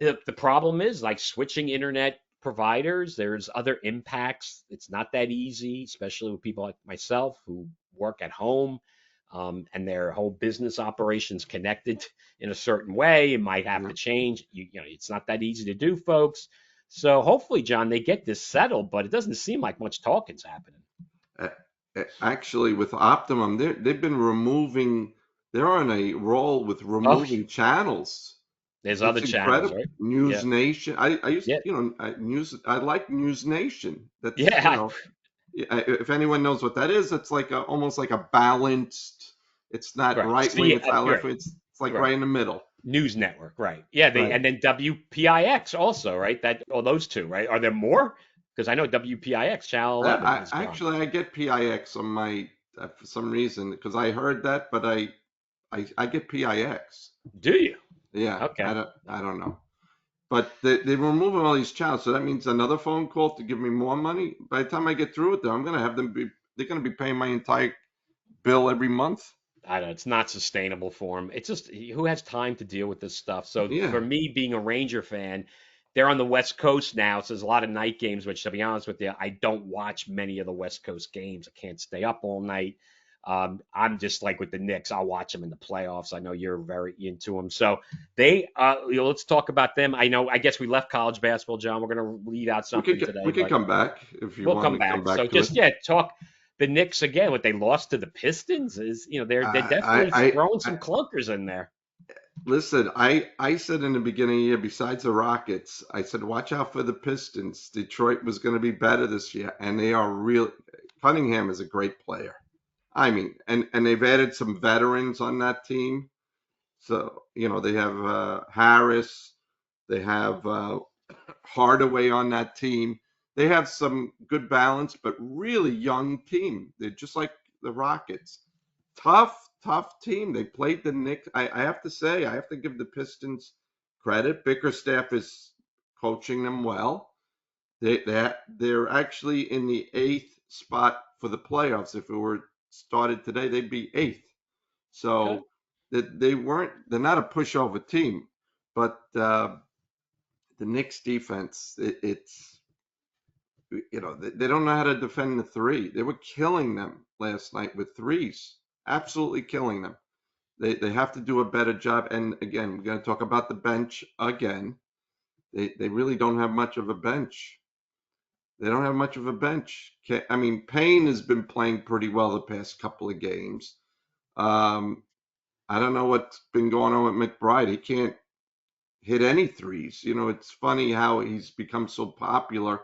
the problem is like switching internet providers. There's other impacts. It's not that easy, especially with people like myself who work at home. And their whole business operations connected in a certain way. It might have Yeah. to change. You know, it's not that easy to do, folks. So hopefully, John, they get this settled, but it doesn't seem like much talking's happening. Uh, Actually, with Optimum, they've been removing. They're on a roll with Oh, removing channels. there's other It's channels, incredible. right? News Yeah, Nation. I used, yeah, News. I like News Nation. That's, yeah. if anyone knows what that is, it's like almost like a balanced. It's not Right. right wing. It's not You're left right. wing. It's like Right. right in the middle. News network, right? Yeah, they Right. and then WPIX also, right? That or those two, right? Are there more? Because I know WPIX Channel 11 is gone. I get PIX on my for some reason because I heard that, but I get PIX. Do you? Yeah, Okay. I don't know. But they're removing all these channels, so that means another phone call to give me more money. By the time I get through with them, I'm gonna have them be they're gonna be paying my entire bill every month. I don't know. It's not sustainable for him. It's just who has time to deal with this stuff. So for Yeah. me, being a Ranger fan, they're on the West Coast now, so there's a lot of night games. Which, to be honest with you, I don't watch many of the West Coast games. I can't stay up all night. I'm just like with the Knicks. I'll watch them in the playoffs. I know you're very into them. So let's talk about them. I know. I guess we left college basketball, John. We're gonna leave out something today, We could but come back if you we'll want come to come back. So back to it. just yeah, talk the Knicks again. What they lost to the Pistons is, they're definitely throwing I some clunkers in there. listen. I said in the beginning of the year, besides the Rockets, I said watch out for the Pistons. Detroit was going to be better this year, and they are real. Cunningham is a great player. I mean, and they've added some veterans on that team. So, they have Harris, they have Hardaway on that team. They have some good balance, but really young team. They're just like the Rockets. Tough team. They played the Knicks. I have to say, I have to give the Pistons credit. Bickerstaff is coaching them well. They're actually in the eighth spot for the playoffs. If it were started today, they'd be eighth. Okay. So they're not a pushover team, but the Knicks defense, it's they don't know how to defend the three. They were killing them last night with threes, absolutely killing them. They have to do a better job. And again, we're going to talk about the bench again. They really don't have much of a bench. They don't have much of a bench. I mean, Payne has been playing pretty well the past couple of games. Um, I don't know what's been going on with McBride. He can't hit any threes. It's funny how he's become so popular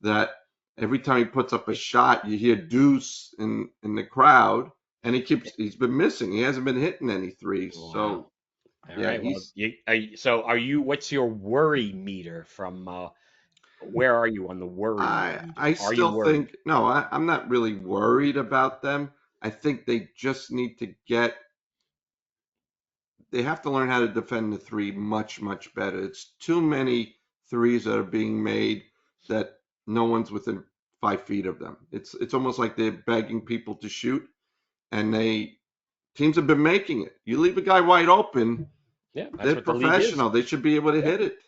that every time he puts up a shot, you hear Deuce in the crowd, and he's been missing. He hasn't been hitting any threes. So Wow. All yeah, right. Well, so are you? What's your worry meter from? Where are you on the worry meter? I Are you still worried? think no, I'm not really worried about them. I think they just need to they have to learn how to defend the three much better. It's too many threes that are being made that no one's within 5 feet of them. It's almost like they're begging people to shoot, and teams have been making it. You leave a guy wide open, Yeah, that's they're what the league is. professional. They should be able to Yeah. hit it.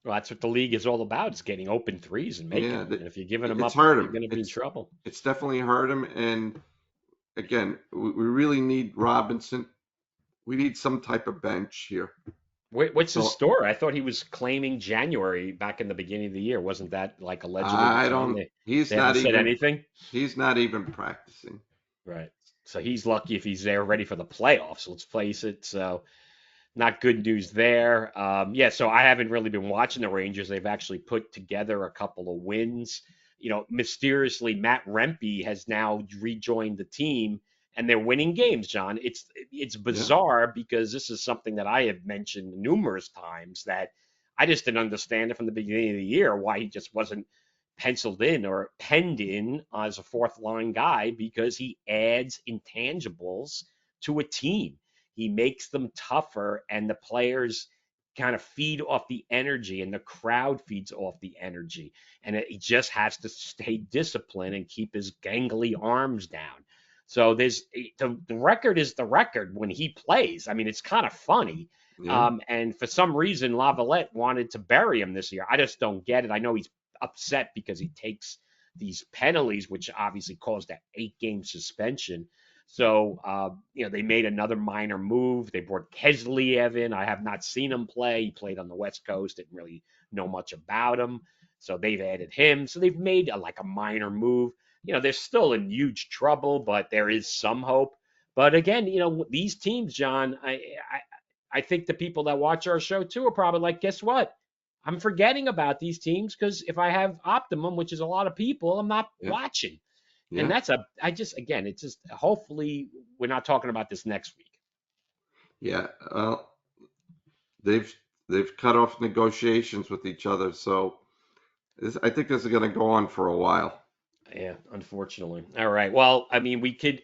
Well, that's what the league is all about. It's getting open threes and making Yeah, them. And if you're giving them it's up, hurt you're him. going to be in trouble. It's definitely hurt him. And again, we really need Robinson. We need some type of bench here. What's his So story? I thought he was claiming January back in the beginning of the year. Wasn't that like allegedly the I time don't. they haven't said anything? He's not even practicing. Right. So he's lucky if he's there ready for the playoffs. Let's face it. So not good news there. Yeah, so I haven't really been watching the Rangers. They've actually put together a couple of wins. Mysteriously, Matt Rempe has now rejoined the team, and they're winning games. John, it's Yeah, bizarre because this is something that I have mentioned numerous times that I just didn't understand it from the beginning of the year why he just wasn't penciled in or penned in as a fourth line guy because he adds intangibles to a team. He makes them tougher, and the players kind of feed off the energy, and the crowd feeds off the energy. And he just has to stay disciplined and keep his gangly arms down. So the record is the record when he plays. I mean, it's kind of funny. yeah, And for some reason, Lavalette wanted to bury him this year. I just don't get it. I know he's upset because he takes these penalties, which obviously caused that 8-game suspension. So, they made another minor move. They brought Kesliev in. I have not seen him play. He played on the West Coast. Didn't really know much about him. So they've added him. So they've made like a minor move. They're still in huge trouble, but there is some hope. But again, these teams, John, I think the people that watch our show too are probably like, guess what? I'm forgetting about these teams because if I have Optimum, which is a lot of people, I'm not yeah, watching. And yeah, again, it's just hopefully we're not talking about this next week. yeah. They've they've cut off negotiations with each other, so I think this is going to go on for a while. Yeah, unfortunately. All right. Well, I mean, we could.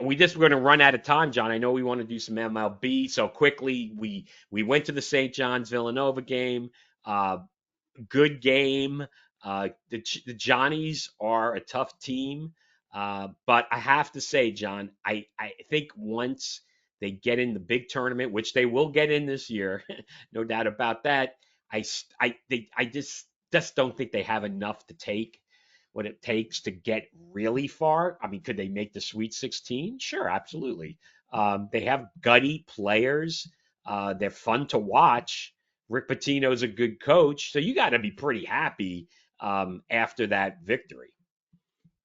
We just we're going to run out of time, John. I know we want to do some MLB, so quickly we went to the St. John's Villanova game. Uh, Good game. The Johnnies are a tough team, but I have to say, John, I think once they get in the big tournament, which they will get in this year, no doubt about that. I just don't think they have enough to take what it takes to get really far. I mean, could they make the Sweet 16? Sure, absolutely. They have gutty players. They're fun to watch. Rick Pitino's a good coach, so you got to be pretty happy after that victory.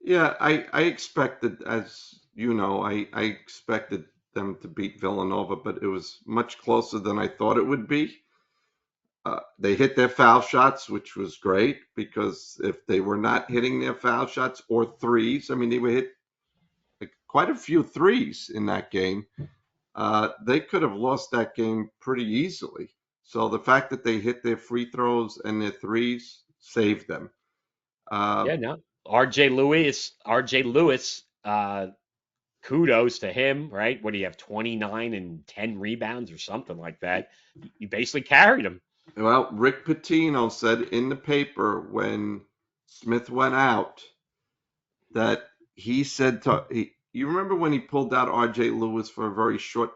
Yeah, I expected, as you know, I expected them to beat Villanova, but it was much closer than I thought it would be. They hit their foul shots, which was great because if they were not hitting their foul shots or threes, I mean, they would hit like, quite a few threes in that game. They could have lost that game pretty easily. So the fact that they hit their free throws and their threes saved them. Uh, Yeah, no. RJ Lewis, kudos to him, right? What do you have, 29 and 10 rebounds or something like that? You basically carried him. well, Rick Pitino said in the paper when Smith went out that he said you remember when he pulled out RJ Lewis for a very short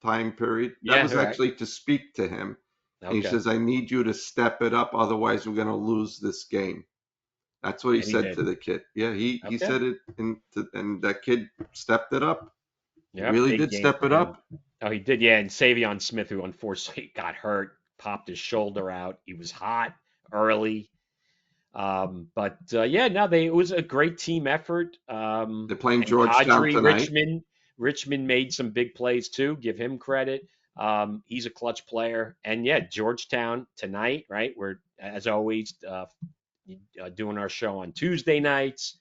time period? That Yeah, was right. actually to speak to him. And he Okay. says, I need you to step it up, otherwise we're going to lose this game. That's what he And he said to did. the kid. Yeah, he Okay. said it, and that kid stepped it up. He Yeah, really big did game step for it him. up. Oh, he did. Yeah, and Savion Smith, who unfortunately got hurt, popped his shoulder out. He was hot early. But yeah, no, it was a great team effort. They're playing And Georgetown Kadri tonight. Richmond made some big plays too. Give him credit. He's a clutch player. And yeah, Georgetown tonight, right? We're as always doing our show on Tuesday nights,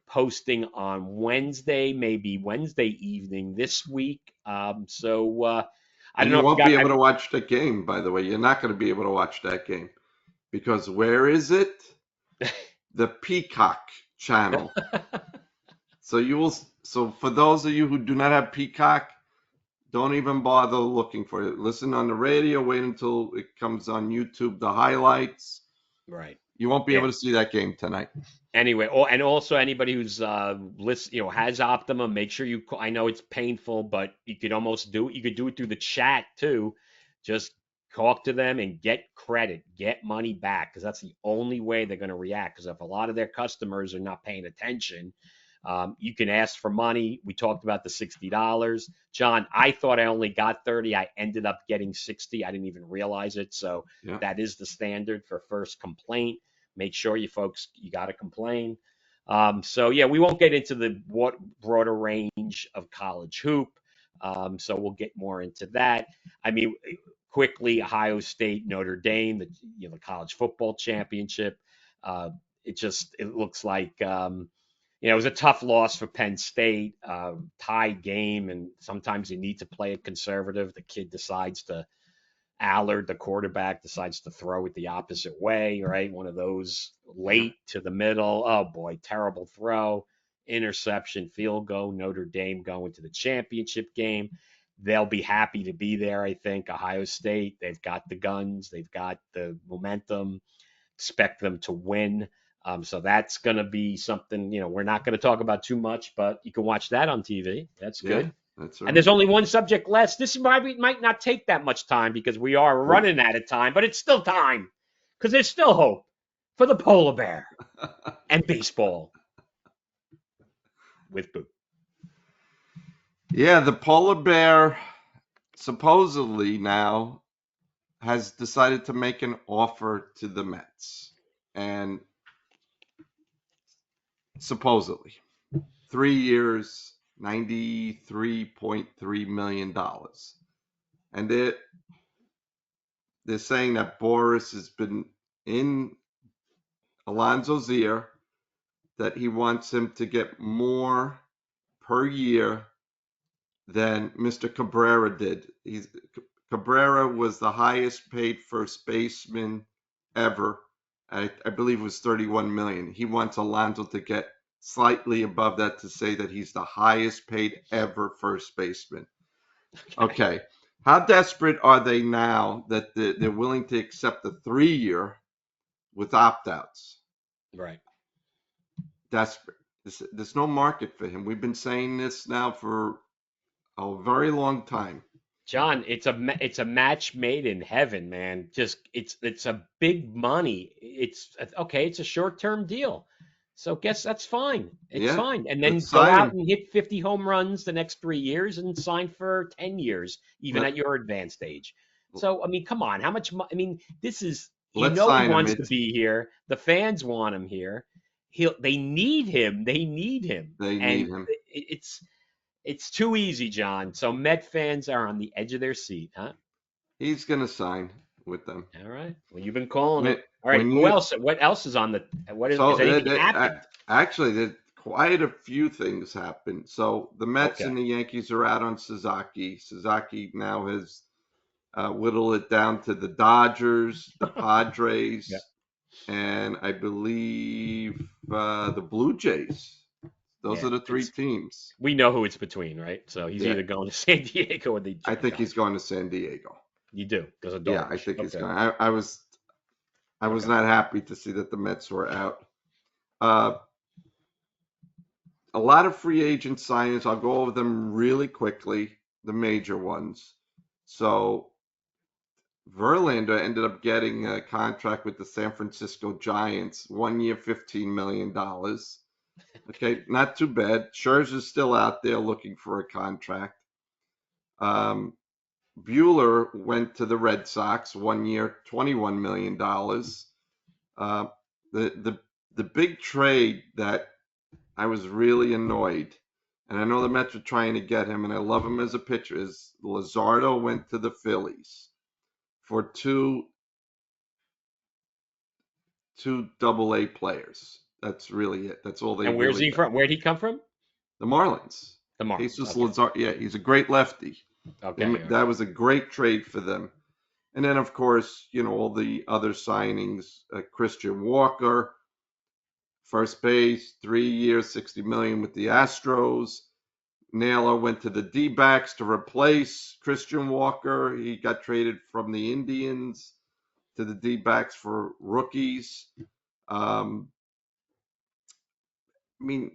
posting on Wednesday, maybe Wednesday evening this week. I And don't you know if you won't be got. able to watch the game, by the way. You're not going to be able to watch that game because where is it? The Peacock channel. So you will. So for those of you who do not have Peacock, don't even bother looking for it. Listen on the radio. Wait until it comes on YouTube. The highlights. Right. You won't be Yeah. able to see that game tonight. Anyway, and also anybody who's has Optimum, make sure I know it's painful, but you could almost do it. You could do it through the chat too. Just talk to them and get credit, get money back, because that's the only way they're going to react. Because if a lot of their customers are not paying attention, you can ask for money. We talked about the $60. John, I thought I only got 30. I ended up getting 60. I didn't even realize it. So Yeah. that is the standard for first complaint. Make sure you folks, you got to complain. So yeah, we won't get into the what broader range of college hoop. So we'll get more into that. I mean, quickly, Ohio State, Notre Dame, the college football championship. It looks like it was a tough loss for Penn State, tied game, and sometimes you need to play it conservative. The kid decides to Allard, the quarterback, decides to throw it the opposite way, right? One of those Yeah. late to the middle. Oh boy, terrible throw, interception, field goal. Notre Dame going to the championship game. They'll be happy to be there, I think. Ohio State, they've got the guns, they've got the momentum. Expect them to win. So that's going to be something, we're not going to talk about too much, but you can watch that on TV. That's Yeah. good. That's And right. there's only one subject less. This might not take that much time because we are running out of time, but it's still time because there's still hope for the polar bear and baseball with Bouk. Yeah, the polar bear supposedly now has decided to make an offer to the Mets. And supposedly 3 years, $93.3 million. And they're saying that Boris has been in Alonso's ear, that he wants him to get more per year than Mr. Cabrera did. Cabrera was the highest paid first baseman ever. I believe it was 31 million. He wants Alonso to get slightly above that to say that he's the highest paid ever first baseman. Okay. How desperate are they now that they're willing to accept a 3 year with opt outs? Right. Desperate. There's no market for him. We've been saying this now for a very long time. John, it's a match made in heaven, man. Just it's a big money. It's okay. It's a short term deal, so guess that's fine. It's Yeah, fine, and then let's go sign out him. and hit 50 home runs the next 3 years and sign for 10 years, even Let at your advanced age. So I mean, come on, how much? I mean, this is let's he sign him. wants to be here. The fans want him here. They need him. They need him, They and need him. it's too easy, John. So Met fans are on the edge of their seat, huh? He's gonna sign with them. All right. Well, you've been calling When it. All right. when Who you else? What else is on the? What is? so Is anything happened? actually there's quite a few things happened. So the Mets Okay. and the Yankees are out on Sasaki. Sasaki now has whittled it down to the Dodgers, the Yeah. Padres, and I believe the Blue Jays. Those Yeah. are the three It's teams. we know who it's between, right? So he's Yeah, either going to San Diego or the I think he's Dodgers. going to San Diego. You do because of Yeah, I Darvish. think he's Okay. going. I was Okay. not happy to see that the Mets were out. Uh, a lot of free agent signings. I'll go over them really quickly, the major ones. So Verlander ended up getting a contract with the San Francisco Giants, 1 year, $15 million. Okay, not too bad. Scherzer's still out there looking for a contract. Um, Bueller went to the Red Sox, 1 year, $21 million. Uh, the big trade that I was really annoyed, and I know the Mets were trying to get him, and I love him as a pitcher, is Luzardo went to the Phillies for two double-A players. That's really it. That's all they And where's really he got. from? Where'd he come from? The Marlins. The Marlins. Jesus Okay. Luzardo, yeah, he's a great lefty. Okay. All That right. was a great trade for them. And then, of course, all the other signings, Christian Walker, first base, 3 years, $60 million with the Astros. Naylor went to the D-backs to replace Christian Walker. He got traded from the Indians to the D-backs for rookies. Um, I mean,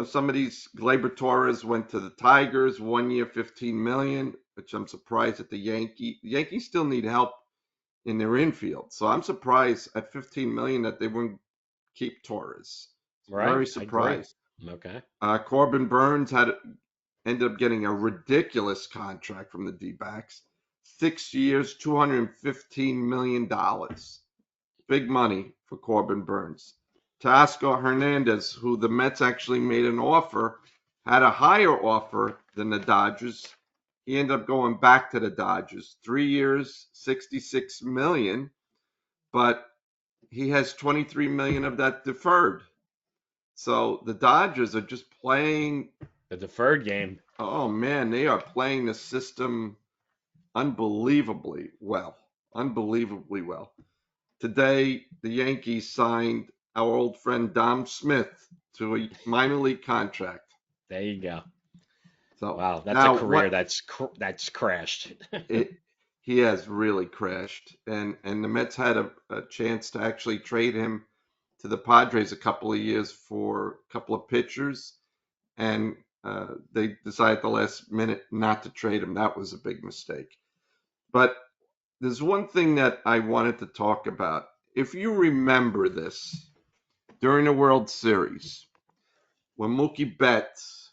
some of these Gleyber Torres went to the Tigers, 1 year, $15 million. which I'm surprised that the Yankees still need help in their infield. So I'm surprised at 15 million that they wouldn't keep Torres. Right. Very I agree. surprised. Okay. Corbin Burns ended up getting a ridiculous contract from the D-backs. 6 years, $215 million. Big money for Corbin Burns. Teoscar Hernandez, who the Mets actually made an offer, had a higher offer than the Dodgers. He ended up going back to the Dodgers. 3 years, 66 million, but he has 23 million of that deferred. So the Dodgers are just playing. The deferred game. Oh man, they are playing the system unbelievably well. Unbelievably well. Today, the Yankees signed our old friend Dom Smith to a minor league contract. There you go. So Wow, that's a now career what that's crashed. it, he has really crashed, and the Mets had a chance to actually trade him to the Padres a couple of years for a couple of pitchers, and they decided at the last minute not to trade him. That was a big mistake. But there's one thing that I wanted to talk about. If you remember this, during the World Series, when Mookie Betts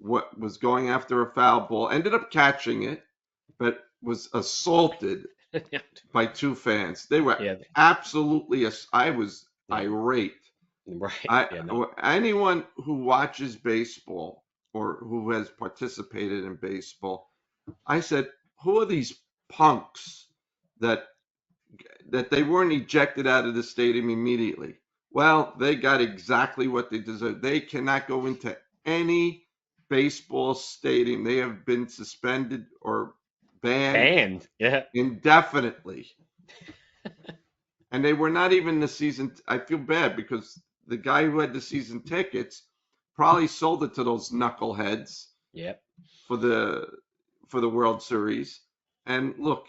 was going after a foul ball, ended up catching it, but was assaulted by two fans. They were Yeah, absolutely. I was yeah, irate. right. I Yeah, no. anyone who watches baseball or who has participated in baseball, I said, who are these punks that they weren't ejected out of the stadium immediately? Well, they got exactly what they deserve. They cannot go into any baseball stadium. They have been suspended or banned Banned. Yeah. indefinitely. And they were not even the season. I feel bad because the guy who had the season tickets probably sold it to those knuckleheads Yep. for the World Series. And look,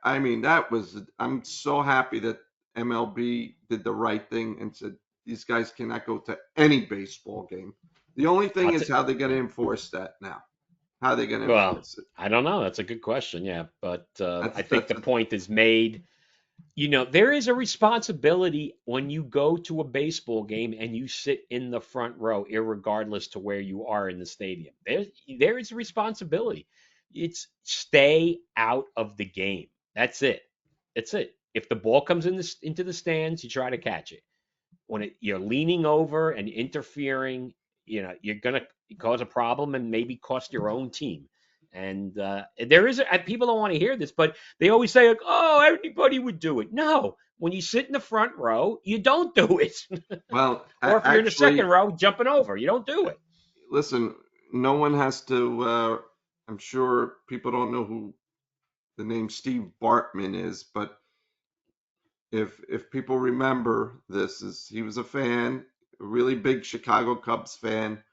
I mean, that was. I'm so happy that MLB did the right thing and said these guys cannot go to any baseball game. The only thing I'll is t- how they're going to yeah. enforce that now. How are they going to Well, enforce it? I don't know. That's a good question. Yeah, but I think That's the point is made. There is a responsibility when you go to a baseball game and you sit in the front row, irregardless to where you are in the stadium. There is a responsibility. It's stay out of the game. That's it. That's it. If the ball comes into the stands, you try to catch it. When you're leaning over and interfering, you're gonna cause a problem and maybe cost your own team. And there is people don't want to hear this, but they always say, like, "Oh, everybody would do it." No, when you sit in the front row, you don't do it. well, Or if you're in the second actually, row, jumping over, you don't do it. listen. No one has to. I'm sure people don't know who the name Steve Bartman is, but if people remember this, is he was a fan, a really big Chicago Cubs fan,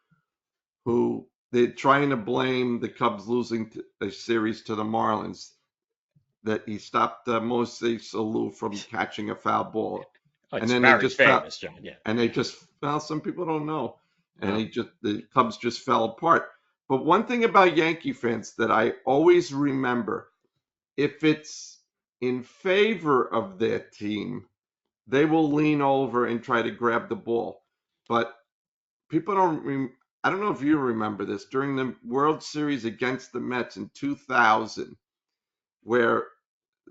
who they're trying to blame the Cubs losing a series to the Marlins that he stopped Moises Alou from catching a foul ball, Oh, and it's then they very just fell, famous, John. Yeah. and they just well, some people don't know, and No. the Cubs just fell apart. But one thing about Yankee fans that I always remember, if it's in favor of their team, they will lean over and try to grab the ball. But people I don't know if you remember this during the World Series against the Mets in 2000, where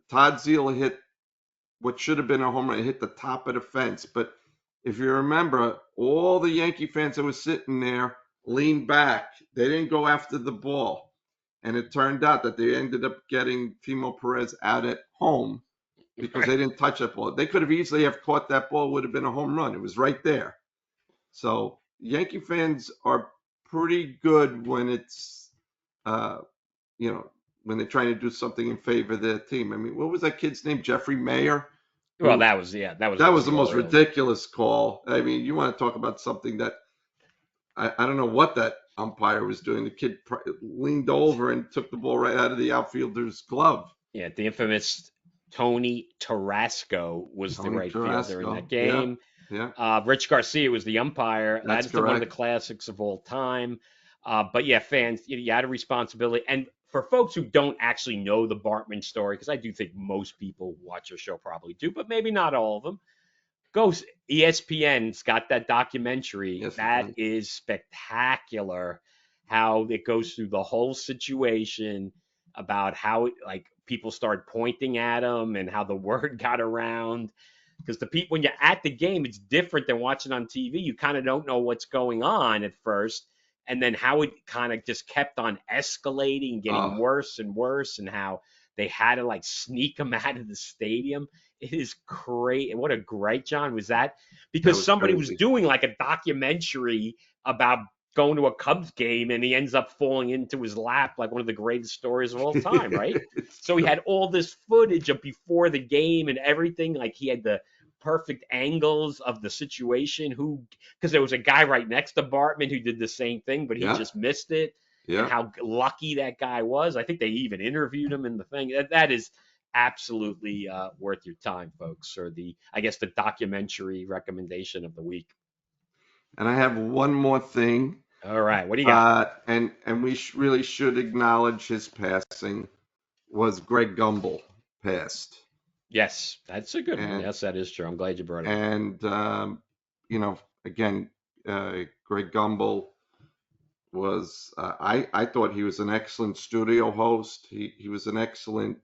Todd Zeile hit what should have been a home run. It hit the top of the fence. But if you remember, all the Yankee fans that were sitting there leaned back. They didn't go after the ball. And it turned out that they ended up getting Timo Perez out at home because they Right. didn't touch that ball. They could have easily have caught that ball. It would have been a home run. It was right there. So Yankee fans are pretty good when it's, uh, you know, when they're trying to do something in favor of their team. I mean, what was that kid's name? Jeffrey Mayer, Well, who that was a that little was the too most early. ridiculous call. I mean, you want to talk about something that I don't know what that umpire was doing. The kid leaned over and took the ball right out of the outfielder's glove. Yeah, the infamous Tony Tarasco was the Tony right fielder in Carrasco. that Yeah, game. yeah, Rich Garcia was the umpire. That that's is one of the correct. classics of all time. But yeah, fans, you had a responsibility. And for folks who don't actually know the Bartman story, because I do think most people who watch our show probably do, but maybe not all of them, go. ESPN's got that documentary. Yes, it That does. is spectacular. How it goes through the whole situation about how like people started pointing at him and how the word got around. Because the people, when you're at the game, it's different than watching on TV. You kind of don't know what's going on at first, and then how it kind of just kept on escalating, getting Oh, worse and worse, and how they had to like sneak him out of the stadium. It is great. And what a great John was that, that because was somebody was crazy. doing like a documentary about going to a Cubs game and he ends up falling into his lap like one of the greatest stories of all time, right? It's So he true. had all this footage of before the game and everything. Like he had the perfect angles of the situation. Who, because there was a guy right next to Bartman who did the same thing, but he Yeah, just missed it. And yeah. how lucky that guy was. I think they even interviewed him in the thing. That is absolutely worth your time, folks. Or the, I guess, the documentary recommendation of the week. And I have one more thing. All right, what do you got? And we really should acknowledge his passing. Was Greg Gumbel passed, Yes, that's a good one. and Yes, that is true. I'm glad you brought it up. and you know, again, Greg Gumbel was I thought he was an excellent studio host. He was an excellent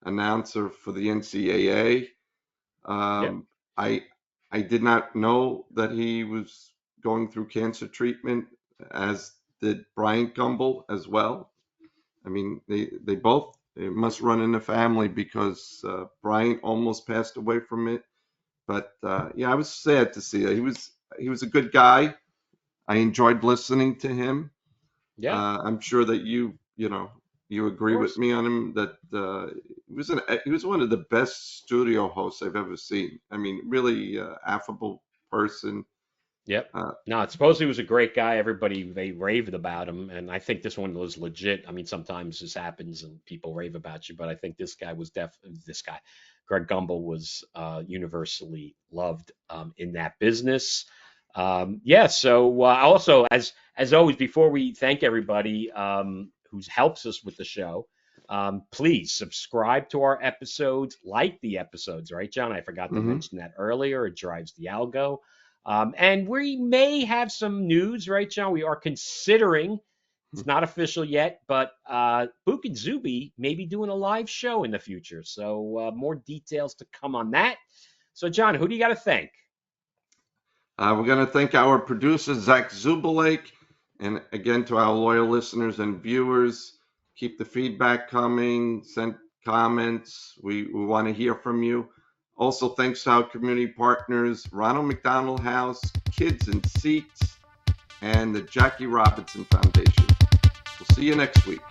announcer for the NCAA. Yep. I I did not know that he was going through cancer treatment, as did Brian Gumbel as well. I mean, they both, it must run in the family, because Brian almost passed away from it. But yeah, I was sad to see that. He was a good guy. I enjoyed listening to him. Yeah, of I'm sure that you agree with course. me on him, that he was one of the best studio hosts I've ever seen. I mean, really affable person. Yep. Uh, No, it supposedly was a great guy. Everybody they raved about him, and I think this one was legit. I mean, sometimes this happens and people rave about you, but I think this guy was this guy, Greg Gumbel, was universally loved in that business. Yeah. So also, as always, before we thank everybody who helps us with the show, please subscribe to our episodes, like the episodes, right, John? I forgot to mhm. mention that earlier. It drives the algo. And we may have some news, right, John? We are considering, it's not official yet, but Bouk and Zoobie may be doing a live show in the future. So more details to come on that. So, John, who do you got to thank? We're going to thank our producer, Zach Zubulake. And again, to our loyal listeners and viewers, keep the feedback coming, send comments. We want to hear from you. Also, thanks to our community partners, Ronald McDonald House, Kids in Seats, and the Jackie Robinson Foundation. We'll see you next week.